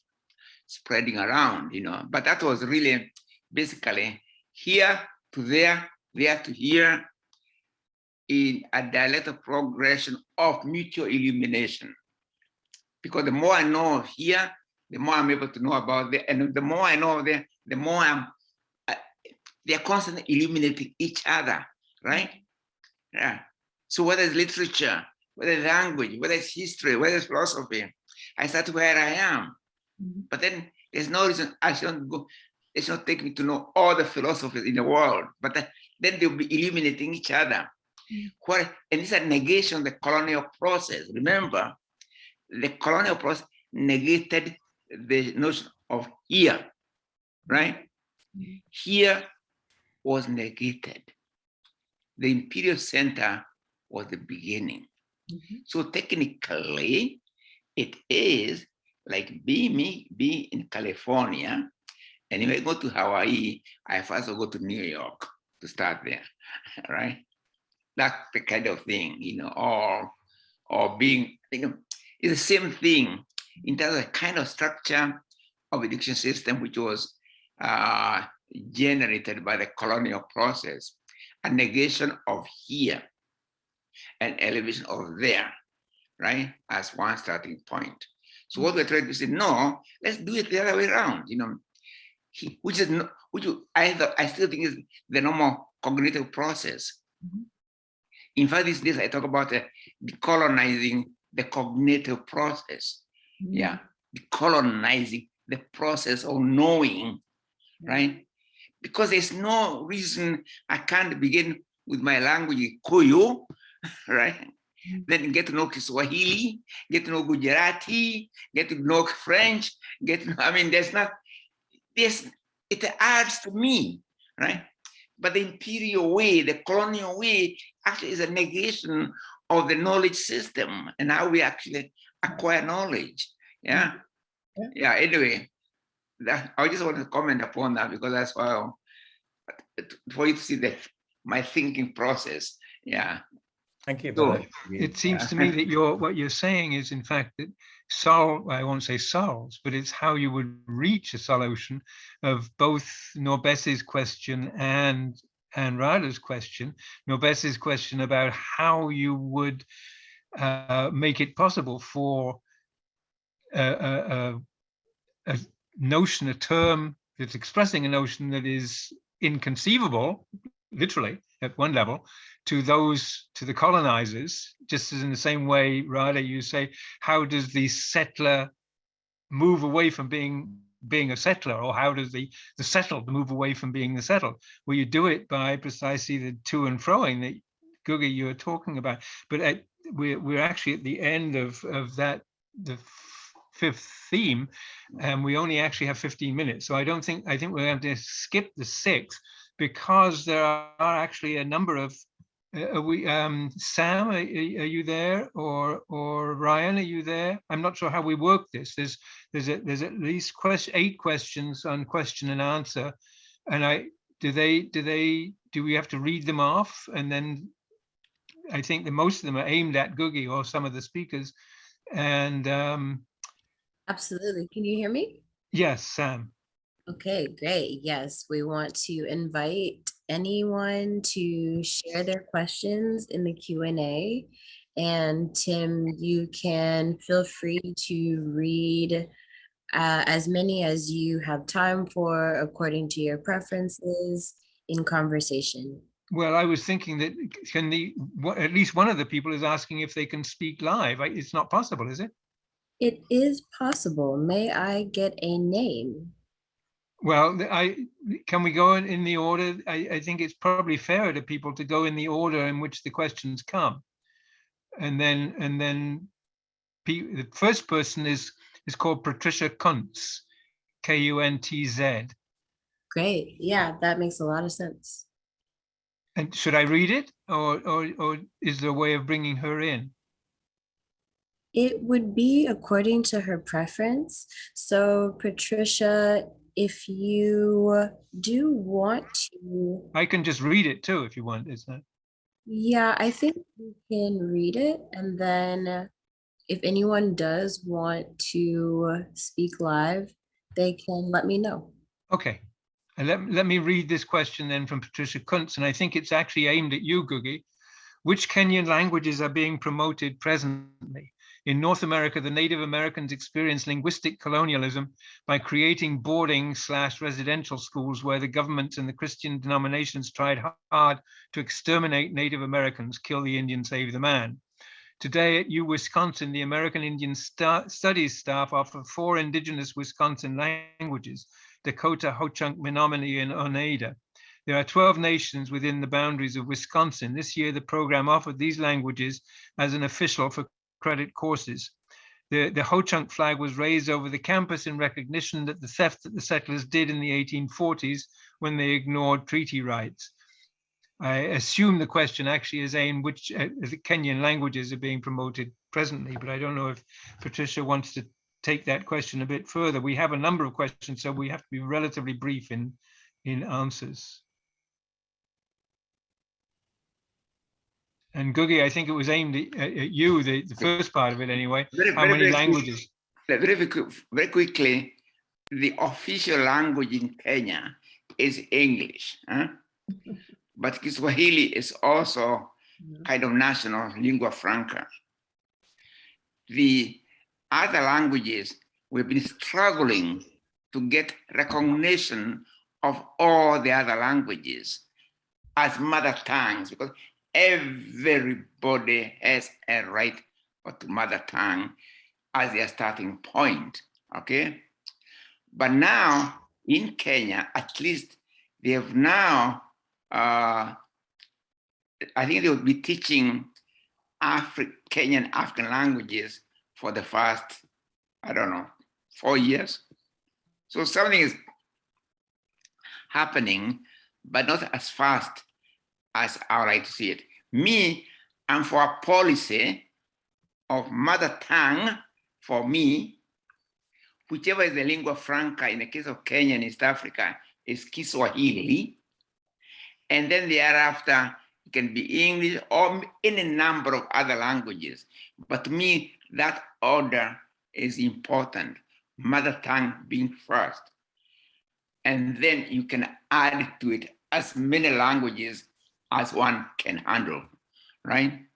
spreading around, But that was really basically here to there to here, in a dialectical progression of mutual illumination. Because the more I know here, the more I'm able to know about there, and the more I know there, the more they're constantly illuminating each other, right? Yeah. So whether it's literature, whether it's language, whether it's history, whether it's philosophy, I start where I am. But then there's no reason I shouldn't go. It's not take me to know all the philosophies in the world, but then they'll be illuminating each other. And it's a negation of the colonial process. Remember, the colonial process negated the notion of here, right? Here was negated. The imperial center was the beginning. So technically, it is like being in California, and if I go to Hawaii, I first go to New York to start there, right? That's the kind of thing, you know, or being, you know, it's the same thing in terms of the kind of structure of education system which was generated by the colonial process, a negation of here, an elevation of there, right, as one starting point. So what we're trying to say, no, let's do it the other way around, you know, I still think is the normal cognitive process. In fact, these days I talk about decolonizing the cognitive process. Yeah, decolonizing the process of knowing, right? Because there's no reason I can't begin with my language, Koyo, right? Then get to know Kiswahili, get to know Gujarati, get to know French, get to know, I mean, there's not, it adds to me, right? But the imperial way, the colonial way, actually is a negation of the knowledge system and how we actually acquire knowledge. Yeah. Yeah. Anyway, I just want to comment upon that because that's why, for you to see my thinking process. Yeah. Thank you. So it seems to me that what you're saying is, in fact, that I won't say solves, but it's how you would reach a solution of both NourbeSe's question and Radha's question. NourbeSe's question about how you would make it possible for a notion, a term that's expressing a notion that is inconceivable, literally at one level, to the colonizers, just as in the same way, Radha, you say, how does the settler move away from being a settler, or how does the settled move away from being the settled? Well, you do it by precisely the to and froing that Ngũgĩ you were talking about. But we're actually at the end of that, the fifth theme, and we only actually have 15 minutes. So I think we're going to skip the sixth, because there are actually a number of Sam, are you there, or Ryan, are you there? I'm not sure how we work this. There's at least 8 questions on question and answer, and do we have to read them off? And then I think that most of them are aimed at Ngũgĩ or some of the speakers. And absolutely. Can you hear me? Yes, Sam. Okay, great. Yes, we want to invite anyone to share their questions in the Q&A. And Tim, you can feel free to read as many as you have time for according to your preferences in conversation. Well, I was thinking that at least one of the people is asking if they can speak live. It's not possible, is it? It is possible. May I get a name? Well, can we go in the order? I think it's probably fairer to people to go in the order in which the questions come, and then the first person is called Patricia Kuntz, Kuntz. Great. Yeah, that makes a lot of sense. And should I read it, or is there a way of bringing her in? It would be according to her preference. So Patricia, if you do want to, I can just read it too if you want, isn't it? Yeah, I think you can read it, and then if anyone does want to speak live, they can let me know. Okay, Let me read this question then from Patricia Kuntz, and I think it's actually aimed at you, Ngũgĩ. Which Kenyan languages are being promoted presently? In North America, the Native Americans experienced linguistic colonialism by creating boarding/residential schools where the government and the Christian denominations tried hard to exterminate Native Americans, kill the Indian, save the man. Today at Wisconsin, the American Indian Studies staff offer 4 indigenous Wisconsin languages: Dakota, Ho-Chunk, Menominee, and Oneida. There are 12 nations within the boundaries of Wisconsin. This year, the program offered these languages as an official for credit courses. The Ho-Chunk flag was raised over the campus in recognition that the theft that the settlers did in the 1840s when they ignored treaty rights. I assume the question actually is aimed which Kenyan languages are being promoted presently, but I don't know if Patricia wants to take that question a bit further. We have a number of questions, so we have to be relatively brief in answers. And Ngũgĩ, I think it was aimed at you, the first part of it anyway. How many languages? Very quickly, the official language in Kenya is English. Huh? But Kiswahili is also kind of national lingua franca. The other languages, we've been struggling to get recognition of all the other languages as mother tongues, because everybody has a right to mother tongue as their starting point, okay? But now in Kenya, at least they have now, I think they will be teaching Kenyan African languages for the first, I don't know, 4 years. So something is happening, but not as fast as I would like to see it. Me, I'm for a policy of mother tongue for me, whichever is the lingua franca. In the case of Kenya and East Africa, is Kiswahili. And then thereafter, it can be English or any number of other languages. But to me, that order is important, mother tongue being first. And then you can add to it as many languages as one can handle, right?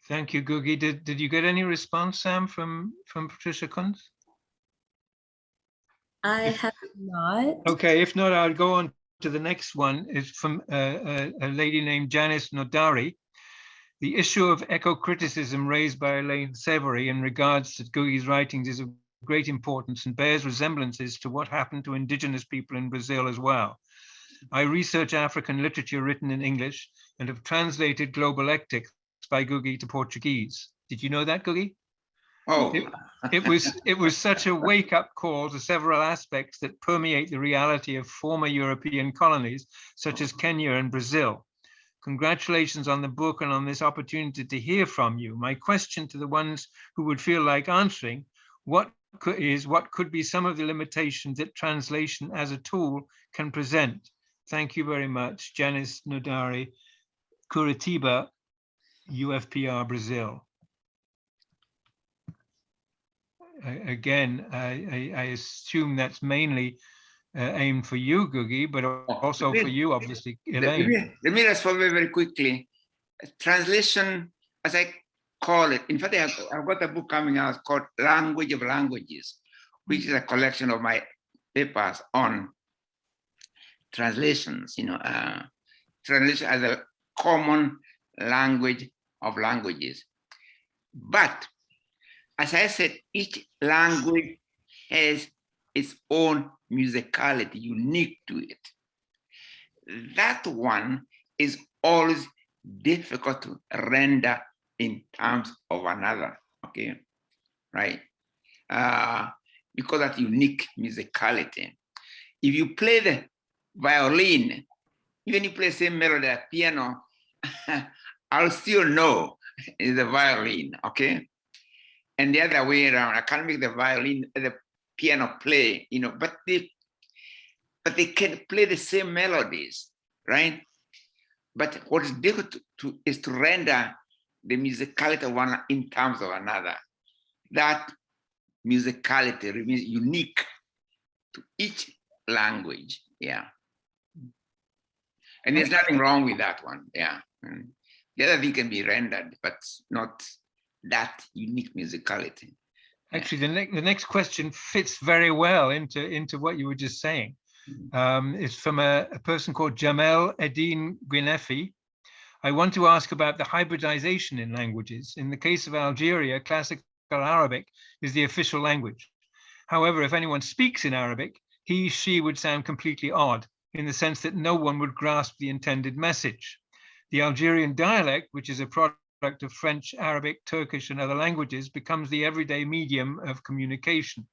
Thank you, Ngũgĩ. Did you get any response, Sam, from Patricia Kuntz? I have not. Okay, if not, I'll go on to the next one. It's from a lady named Janice Nodari. The issue of eco-criticism raised by Elaine Savory in regards to Ngũgĩ's writings is of great importance and bears resemblances to what happened to indigenous people in Brazil as well. I research African literature written in English and have translated Globalistics by Ngũgĩ to Portuguese. Did you know that, Ngũgĩ? Oh, it was such a wake-up call to several aspects that permeate the reality of former European colonies, such as Kenya and Brazil. Congratulations on the book and on this opportunity to hear from you. My question to the ones who would feel like answering, what could be some of the limitations that translation as a tool can present? Thank you very much, Janice Nodari, Curitiba, UFPR, Brazil. Again, I assume that's mainly aimed for you, Ngũgĩ, but also for you, obviously, Elaine. Let me respond very quickly. Translation, as I call it, in fact, I've got a book coming out called Language of Languages, which is a collection of my papers on translations, translation as a common language of languages. But as I said, each language has its own musicality, unique to it. That one is always difficult to render in terms of another, okay, right? Because that unique musicality. If you play the violin, even if you play the same melody at piano, I'll still know it's the violin, okay? And the other way around, I can't make the violin, the piano play, but they can play the same melodies, right? But what is difficult is to render the musicality of one in terms of another. That musicality remains unique to each language. Yeah. And there's nothing wrong with that one. Yeah. And the other thing can be rendered, but not that unique musicality. Actually, the next question fits very well into what you were just saying. It's from a person called Jamel Eddin Gwinefi. I want to ask about the hybridization in languages. In the case of Algeria, classical Arabic is the official language. However, if anyone speaks in Arabic, he, she would sound completely odd in the sense that no one would grasp the intended message. The Algerian dialect, which is a product of French, Arabic, Turkish, and other languages, becomes the everyday medium of communication.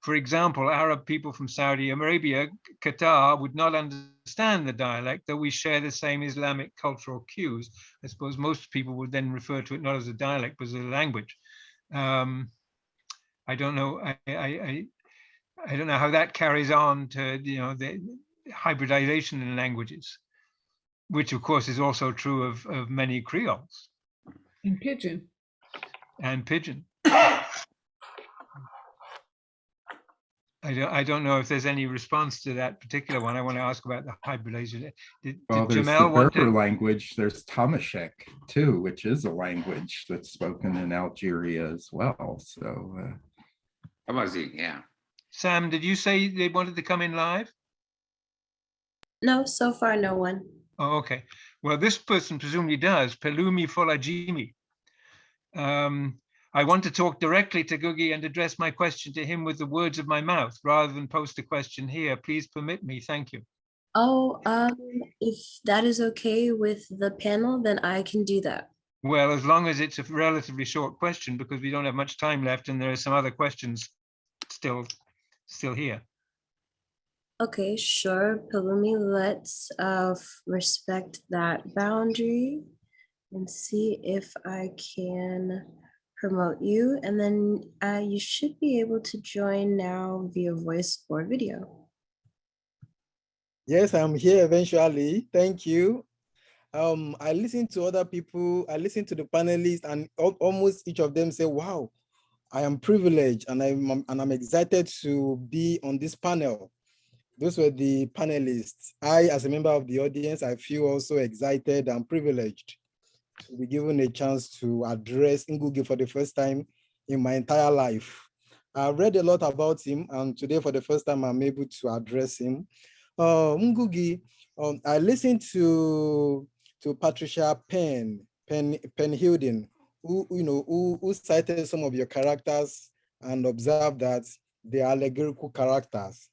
For example, Arab people from Saudi Arabia, Qatar, would not understand the dialect, though we share the same Islamic cultural cues. I suppose most people would then refer to it not as a dialect, but as a language. I don't know. I don't know how that carries on to, you know, the hybridization in languages, which of course is also true of many Creoles. And Pidgin. And Pidgin. I don't know if there's any response to that particular one. I want to ask about the hybridization. Did there's Jamel the Berber language. There's Tamashek too, which is a language that's spoken in Algeria as well. So, yeah. Sam, did you say they wanted to come in live? No, so far no one. Oh, okay. Well, this person presumably does. Pelumi Folajimi. I want to talk directly to Ngũgĩ and address my question to him with the words of my mouth rather than post a question here. Please permit me. Thank you. Oh, if that is okay with the panel, then I can do that. Well, as long as it's a relatively short question, because we don't have much time left and there are some other questions still here. Okay, sure. Pelumi, let's respect that boundary and see if I can promote you. And then you should be able to join now via voice or video. Yes, I'm here eventually. Thank you. I listened to other people, I listened to the panelists, and almost each of them say, wow, I am privileged and I'm excited to be on this panel. Those were the panelists. I, as a member of the audience, I feel also excited and privileged to be given a chance to address Ngũgĩ for the first time in my entire life. I've read a lot about him, and today for the first time, I'm able to address him. Ngũgĩ, I listened to Patricia Penn Hilden, who cited some of your characters and observed that they are allegorical characters.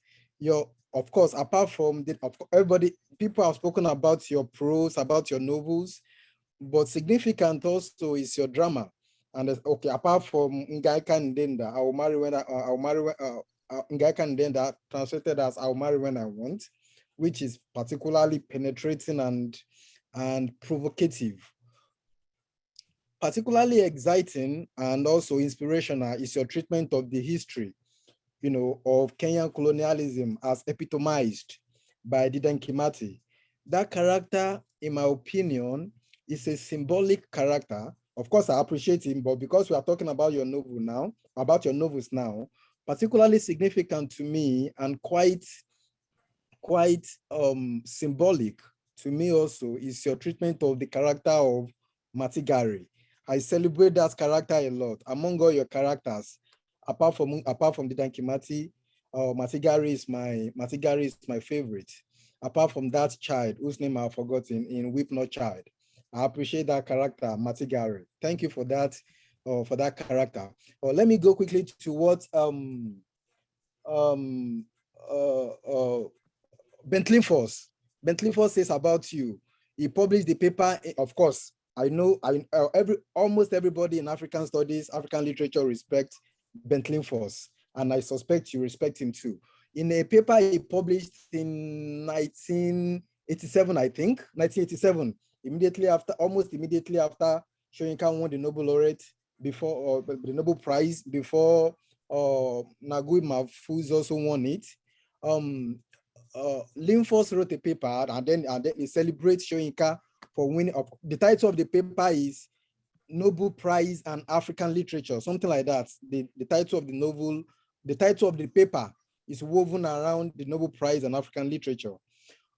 Of course, apart from people have spoken about your prose, about your novels, but significant also is your drama. And okay, apart from Ngaika Ndenda, Ngaika Ndenda, translated as I'll marry when I want, which is particularly penetrating and provocative. Particularly exciting and also inspirational is your treatment of the history, of Kenyan colonialism as epitomized by Dedan Kimathi. That character, in my opinion, is a symbolic character. Of course, I appreciate him, but because we are talking about your novel now, about your novels now, particularly significant to me and quite symbolic to me also is your treatment of the character of Matigari. I celebrate that character a lot. Among all your characters, apart from Dedan Kimathi, Matigari is my favorite. Apart from that child whose name I've forgotten in Weep Not Child, I appreciate that character, Matigari. Thank you for that character. Let me go quickly to what Bentley Force says about you. He published the paper. Of course, I know almost everybody in African studies, African literature respects Bentley Force, and I suspect you respect him too. In a paper he published in 1987, I think, 1987, almost immediately after Soyinka won the Nobel laureate the Nobel Prize, before Nagui Mahfouz also won it. Linfos wrote a paper and then he celebrates Soyinka for winning. The title of the paper is Nobel Prize and African Literature, something like that. The title of the novel, the title of the paper is woven around the Nobel Prize and African literature.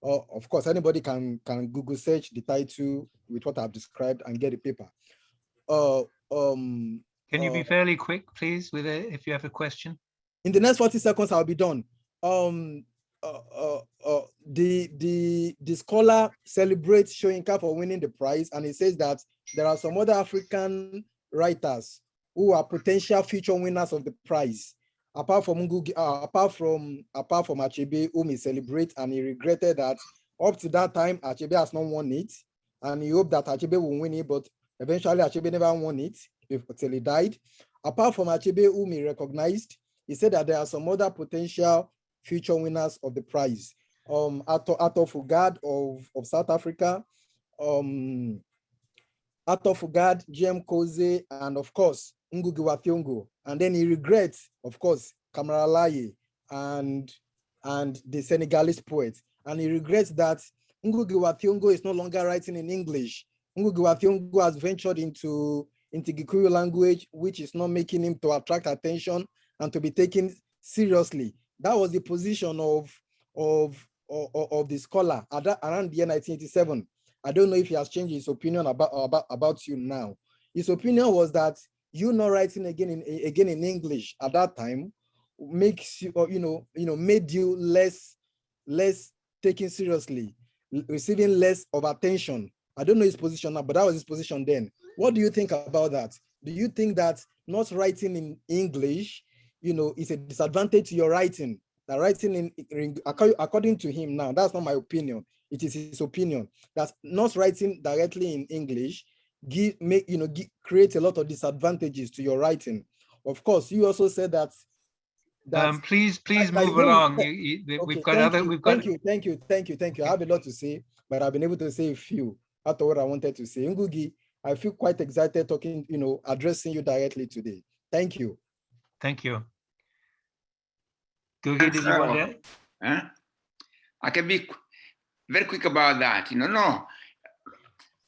Of course, anybody can Google search the title with what I've described and get a paper. Can you be fairly quick, please, with if you have a question? In the next 40 seconds, I'll be done. The scholar celebrates Soyinka for winning the prize, and he says that there are some other African writers who are potential future winners of the prize, apart from Ngũgĩ, apart from Achebe, whom he celebrates, and he regretted that up to that time Achebe has not won it, and he hoped that Achebe will win it, but eventually Achebe never won it until he died. Apart from Achebe, whom he recognized, he said that there are some other potential future winners of the prize. Arthur Fugard of South Africa, Arthur Fugard, GM Koze, and of course, Ngũgĩ wa Thiong'o. And then he regrets, of course, Kamara Laye and the Senegalese poet. And he regrets that Ngũgĩ wa Thiong'o is no longer writing in English. Ngũgĩ wa Thiong'o has ventured into Gikuyu language, which is not making him to attract attention and to be taken seriously. That was the position of the scholar around the year 1987. I don't know if he has changed his opinion about you now. His opinion was that you not writing again in English at that time makes you, made you less taken seriously, receiving less of attention. I don't know his position now, but that was his position then. What do you think about that? Do you think that not writing in English, is a disadvantage to your writing? That writing according to him now, that's not my opinion. It is his opinion that not writing directly in English creates a lot of disadvantages to your writing. Of course, you also said that. Please move along. We've got. Thank you. I have a lot to say, but I've been able to say a few after what I wanted to say. Ngũgĩ, I feel quite excited talking, addressing you directly today. Thank you. Thank you. Ngũgĩ, did you want that? I can be very quick about that. No,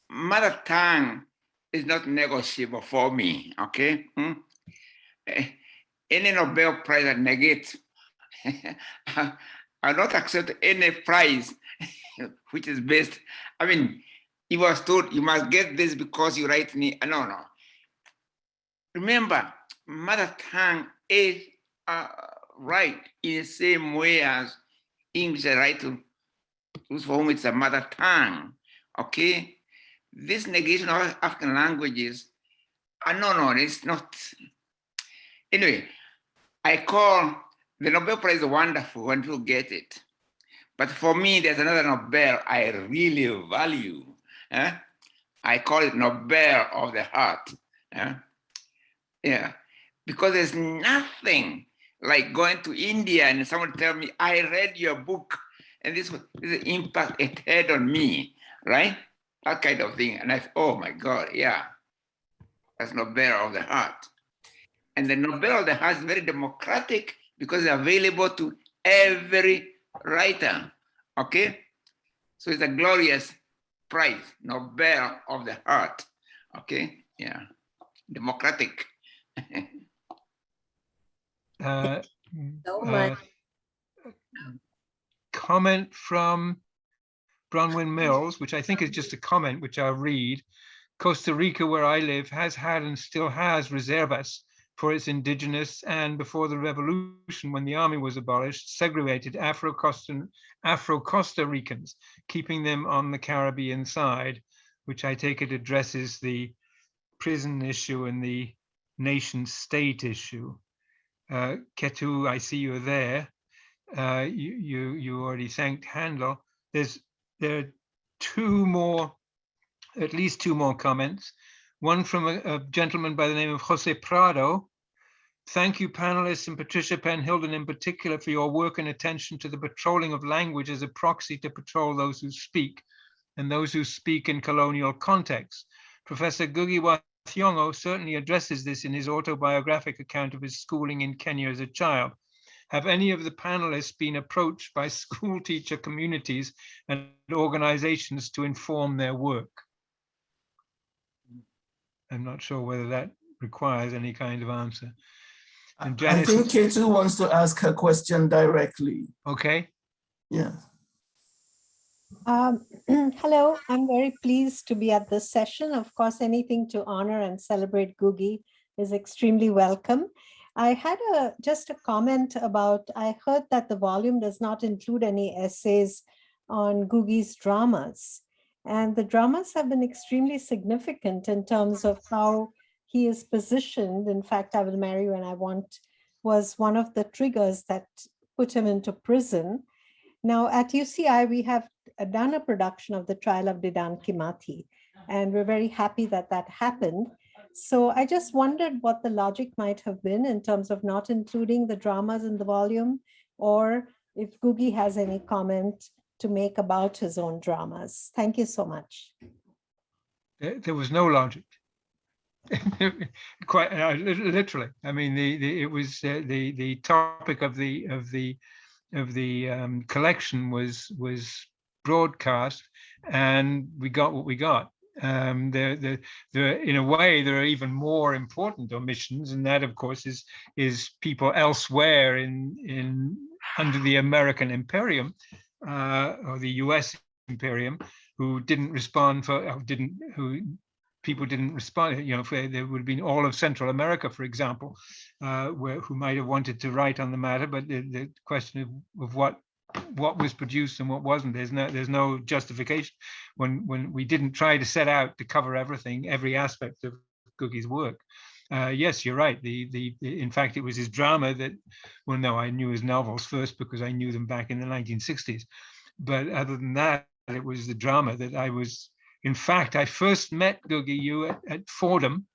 mother tongue is not negotiable for me, okay? Any Nobel Prize I negate, I don't accept any prize which is based. I mean, he was told you must get this because you write me. No. Remember, mother tongue is right in the same way as English is right to those for whom it's a mother tongue. Okay, this negation of African languages, no, it's not. Anyway, I call the Nobel Prize wonderful when people get it. But for me, there's another Nobel I really value. I call it Nobel of the heart. Yeah, because there's nothing like going to India and someone tell me, I read your book and this is the impact it had on me, right? That kind of thing. And oh my God, yeah, that's Nobel of the heart. And the Nobel of the heart is very democratic because it's available to every writer, okay? So it's a glorious prize, Nobel of the heart, okay? Yeah, democratic. So much. Comment from Bronwyn Mills, which I think is just a comment, which I'll read. Costa Rica, where I live, has had and still has reservas for its indigenous, and before the revolution, when the army was abolished, segregated Afro-Costa Ricans, keeping them on the Caribbean side, which I take it addresses the prison issue and the nation state issue. Ketu, I see you're there. You already thanked Handel. There are at least two more comments. One from a gentleman by the name of Jose Prado. Thank you, panelists, and Patricia, Penn, Hilden in particular, for your work and attention to the patrolling of language as a proxy to patrol those who speak, and those who speak in colonial contexts. Professor Ngũgĩ wa Thiong'o certainly addresses this in his autobiographic account of his schooling in Kenya as a child. Have any of the panelists been approached by school teacher communities and organizations to inform their work? I'm not sure whether that requires any kind of answer. And I Janice, think K2 wants to ask her question directly. okay. Yeah. Hello, I'm very pleased to be at this session. Of course, anything to honor and celebrate Ngũgĩ is extremely welcome. I had just a comment about, I heard that the volume does not include any essays on Ngũgĩ's dramas. And the dramas have been extremely significant in terms of how he is positioned. In fact, I Will Marry When I Want was one of the triggers that put him into prison. Now at UCI, we have done a production of the trial of Didan Kimathi, and we're very happy that that happened. So I just wondered what the logic might have been in terms of not including the dramas in the volume, or if Ngũgĩ has any comment to make about his own dramas. Thank you so much. There was no logic. Quite literally. I mean, it was the topic of the collection was broadcast, and we got what we got. In a way, there are even more important omissions, and that, of course, is people elsewhere in under the American Imperium or the U.S. Imperium who didn't respond people didn't respond. You know, there would have been all of Central America, for example, who might have wanted to write on the matter, but the question of what was produced and what wasn't, there's no justification when we didn't try to set out to cover every aspect of Ngũgĩ's work. Yes, you're right. In fact, it was his drama that, well, no, I knew his novels first because I knew them back in the 1960s. But other than that, it was the drama that I was. In fact, I first met Ngũgĩ at Fordham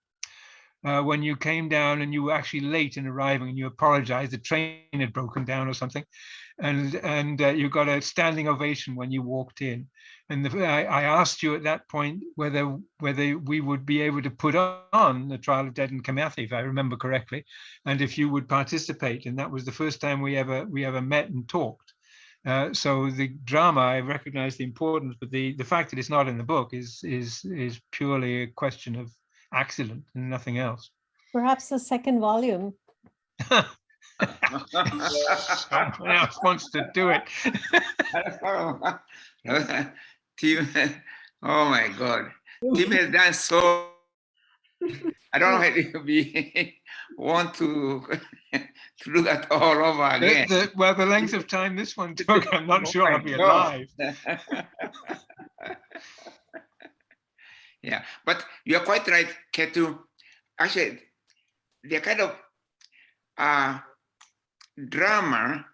when you came down, and you were actually late in arriving, and you apologized. The train had broken down or something, and you got a standing ovation when you walked in. And I asked you at that point whether we would be able to put on the Trial of Didan Kimathi, if I remember correctly, and if you would participate. And that was the first time we ever met and talked. So the drama, I recognize the importance, but the fact that it's not in the book is purely a question of accident and nothing else. Perhaps the second volume. Someone else wants to do it. Tim, oh my God. Tim has done so. I don't know if we want to do that all over again. Well, the length of time this one took, I'm not sure I'll be alive. Yeah, but you're quite right, Ketu. Actually, the kind of drama,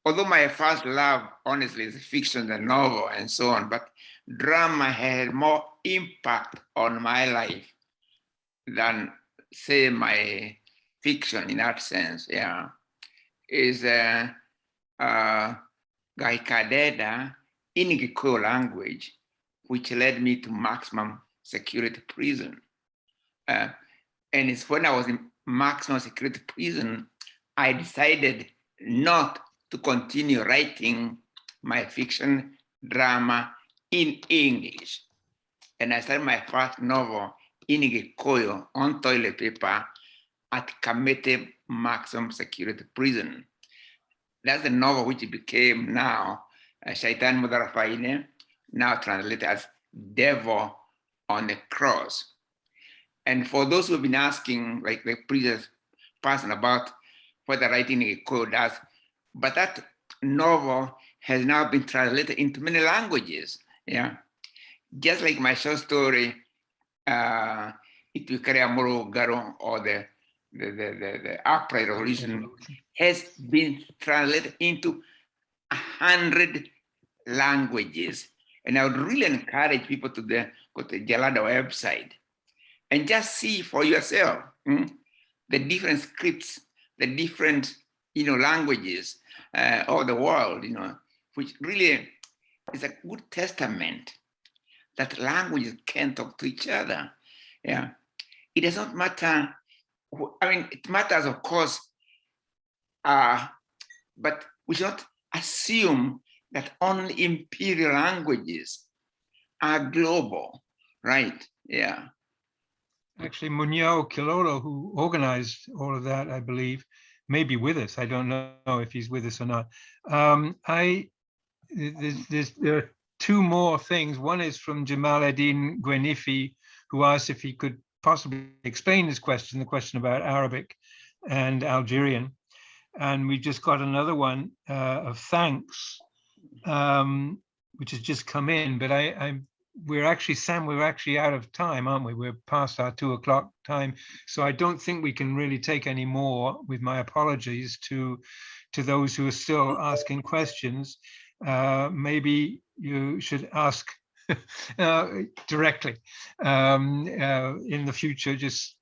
although my first love, honestly, is fiction, the novel, and so on, but drama had more impact on my life than, say, my fiction in that sense. Yeah, is Gaikadeda in Gikuyu language, which led me to maximum security prison. And it's when I was in maximum security prison, I decided not to continue writing my fiction drama in English. And I started my first novel in Gikuyu on toilet paper at Kamete Maximum Security Prison. That's the novel which became now Shaitan Mudarafaine, now translated as Devil on the Cross. And for those who've been asking, like the previous person, about what the writing in Gikuyu does, but that novel has now been translated into many languages. Yeah, just like my short story, Itukare Amoro Garo, or the Upright Revolution, has been translated into 100 languages. And I would really encourage people to go to the Jalada website and just see for yourself the different scripts, the different languages of the world, which really is a good testament that languages can talk to each other. Yeah, it does not matter. I mean, it matters, of course, but we should not assume that only imperial languages are global, right? Yeah. Actually, Munyao Kilolo, who organized all of that, I believe, maybe with us. I don't know if he's with us or not. There are two more things. One is from Jamaleddin Gwenifi, who asked if he could possibly explain this question, the question about Arabic and Algerian. And we just got another one of thanks, which has just come in. But we're actually, Sam, we're actually out of time, aren't we? We're past our 2 o'clock time. So I don't think we can really take any more, with my apologies to those who are still asking questions. Maybe you should ask directly in the future. Just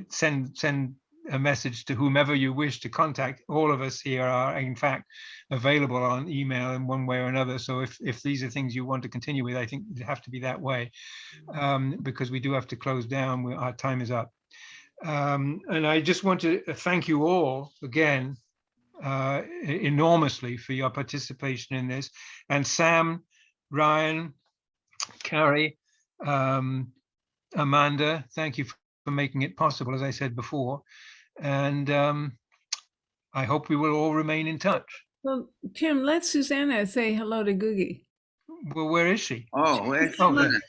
send a message to whomever you wish to contact. All of us here are, in fact, available on email in one way or another. So if these are things you want to continue with, I think it have to be that way, because we do have to close down. Our time is up. And I just want to thank you all again enormously for your participation in this. And Sam, Ryan, Carrie, Amanda, thank you for making it possible, as I said before. And I hope we will all remain in touch. Well, Tim, let Suzanna say hello to Ngũgĩ. Well, where is she? Oh, where's Suzanna?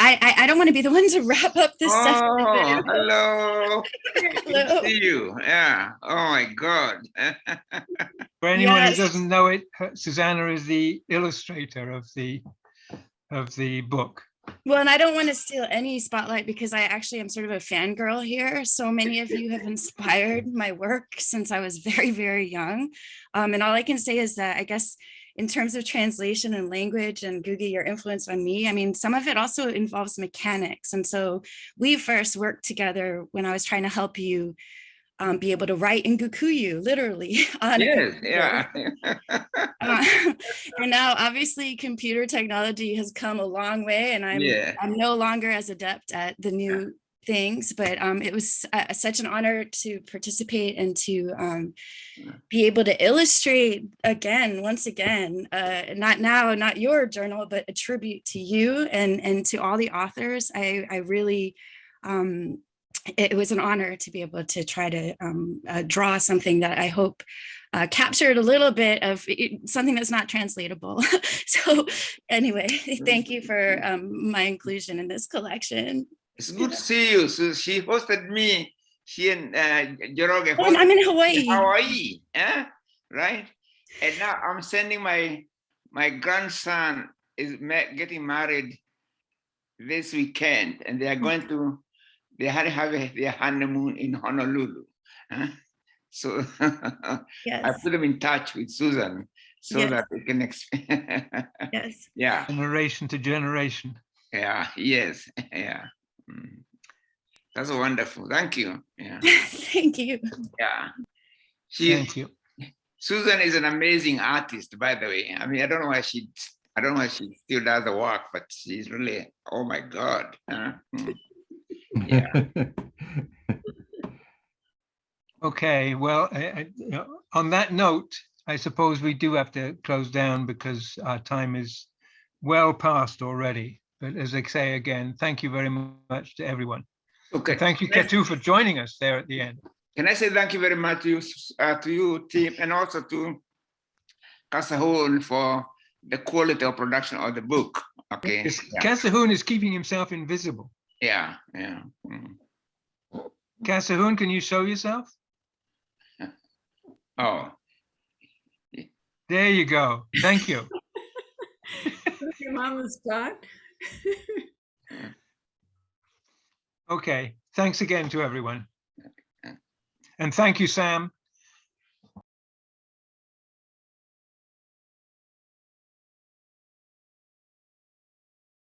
I don't want to be the one to wrap up this session. Oh, hello. Good to see you. Yeah. Oh my God. For anyone who doesn't know it, Suzanna is the illustrator of the book. Well, and I don't want to steal any spotlight because I actually am sort of a fangirl here. So many of you have inspired my work since I was very, very young. And all I can say is that I guess in terms of translation and language and Ngũgĩ, your influence on me, I mean, some of it also involves mechanics. And so we first worked together when I was trying to help you be able to write in Gikuyu, literally. Yes, yeah. And now obviously computer technology has come a long way, and I'm no longer as adept at the new things, but it was such an honor to participate and to be able to illustrate once again, not your journal, but a tribute to you and to all the authors. I really, it was an honor to be able to try to draw something that I hope captured a little bit of something that's not translatable. So anyway, thank you for my inclusion in this collection. It's good to see you. So she hosted me. She and Joroge. Oh, I'm in Hawaii. Hawaii, right? And now I'm sending my grandson is getting married this weekend, and they are going to. They had to have their honeymoon in Honolulu. So I put them in touch with Susan so that they can explain. Yes. Yeah. Generation to generation. Yeah. Yes. Yeah. That's wonderful. Thank you. Yeah. Thank you. Yeah. Thank you. Susan is an amazing artist, by the way. I mean, I don't know why she still does the work, but she's really, oh my God. Yeah. Okay, well, on that note, I suppose we do have to close down because our time is well past already. But as I say again, thank you very much to everyone. Okay. Thank you, Ketu, for joining us there at the end. Can I say thank you very much to you, Tim, and also to Kashope for the quality of production of the book. Okay. Kashope is keeping himself invisible. Yeah. Kashope, can you show yourself? Oh. There you go. Thank you. Put him on the spot. Okay. Thanks again to everyone. And thank you, Sam.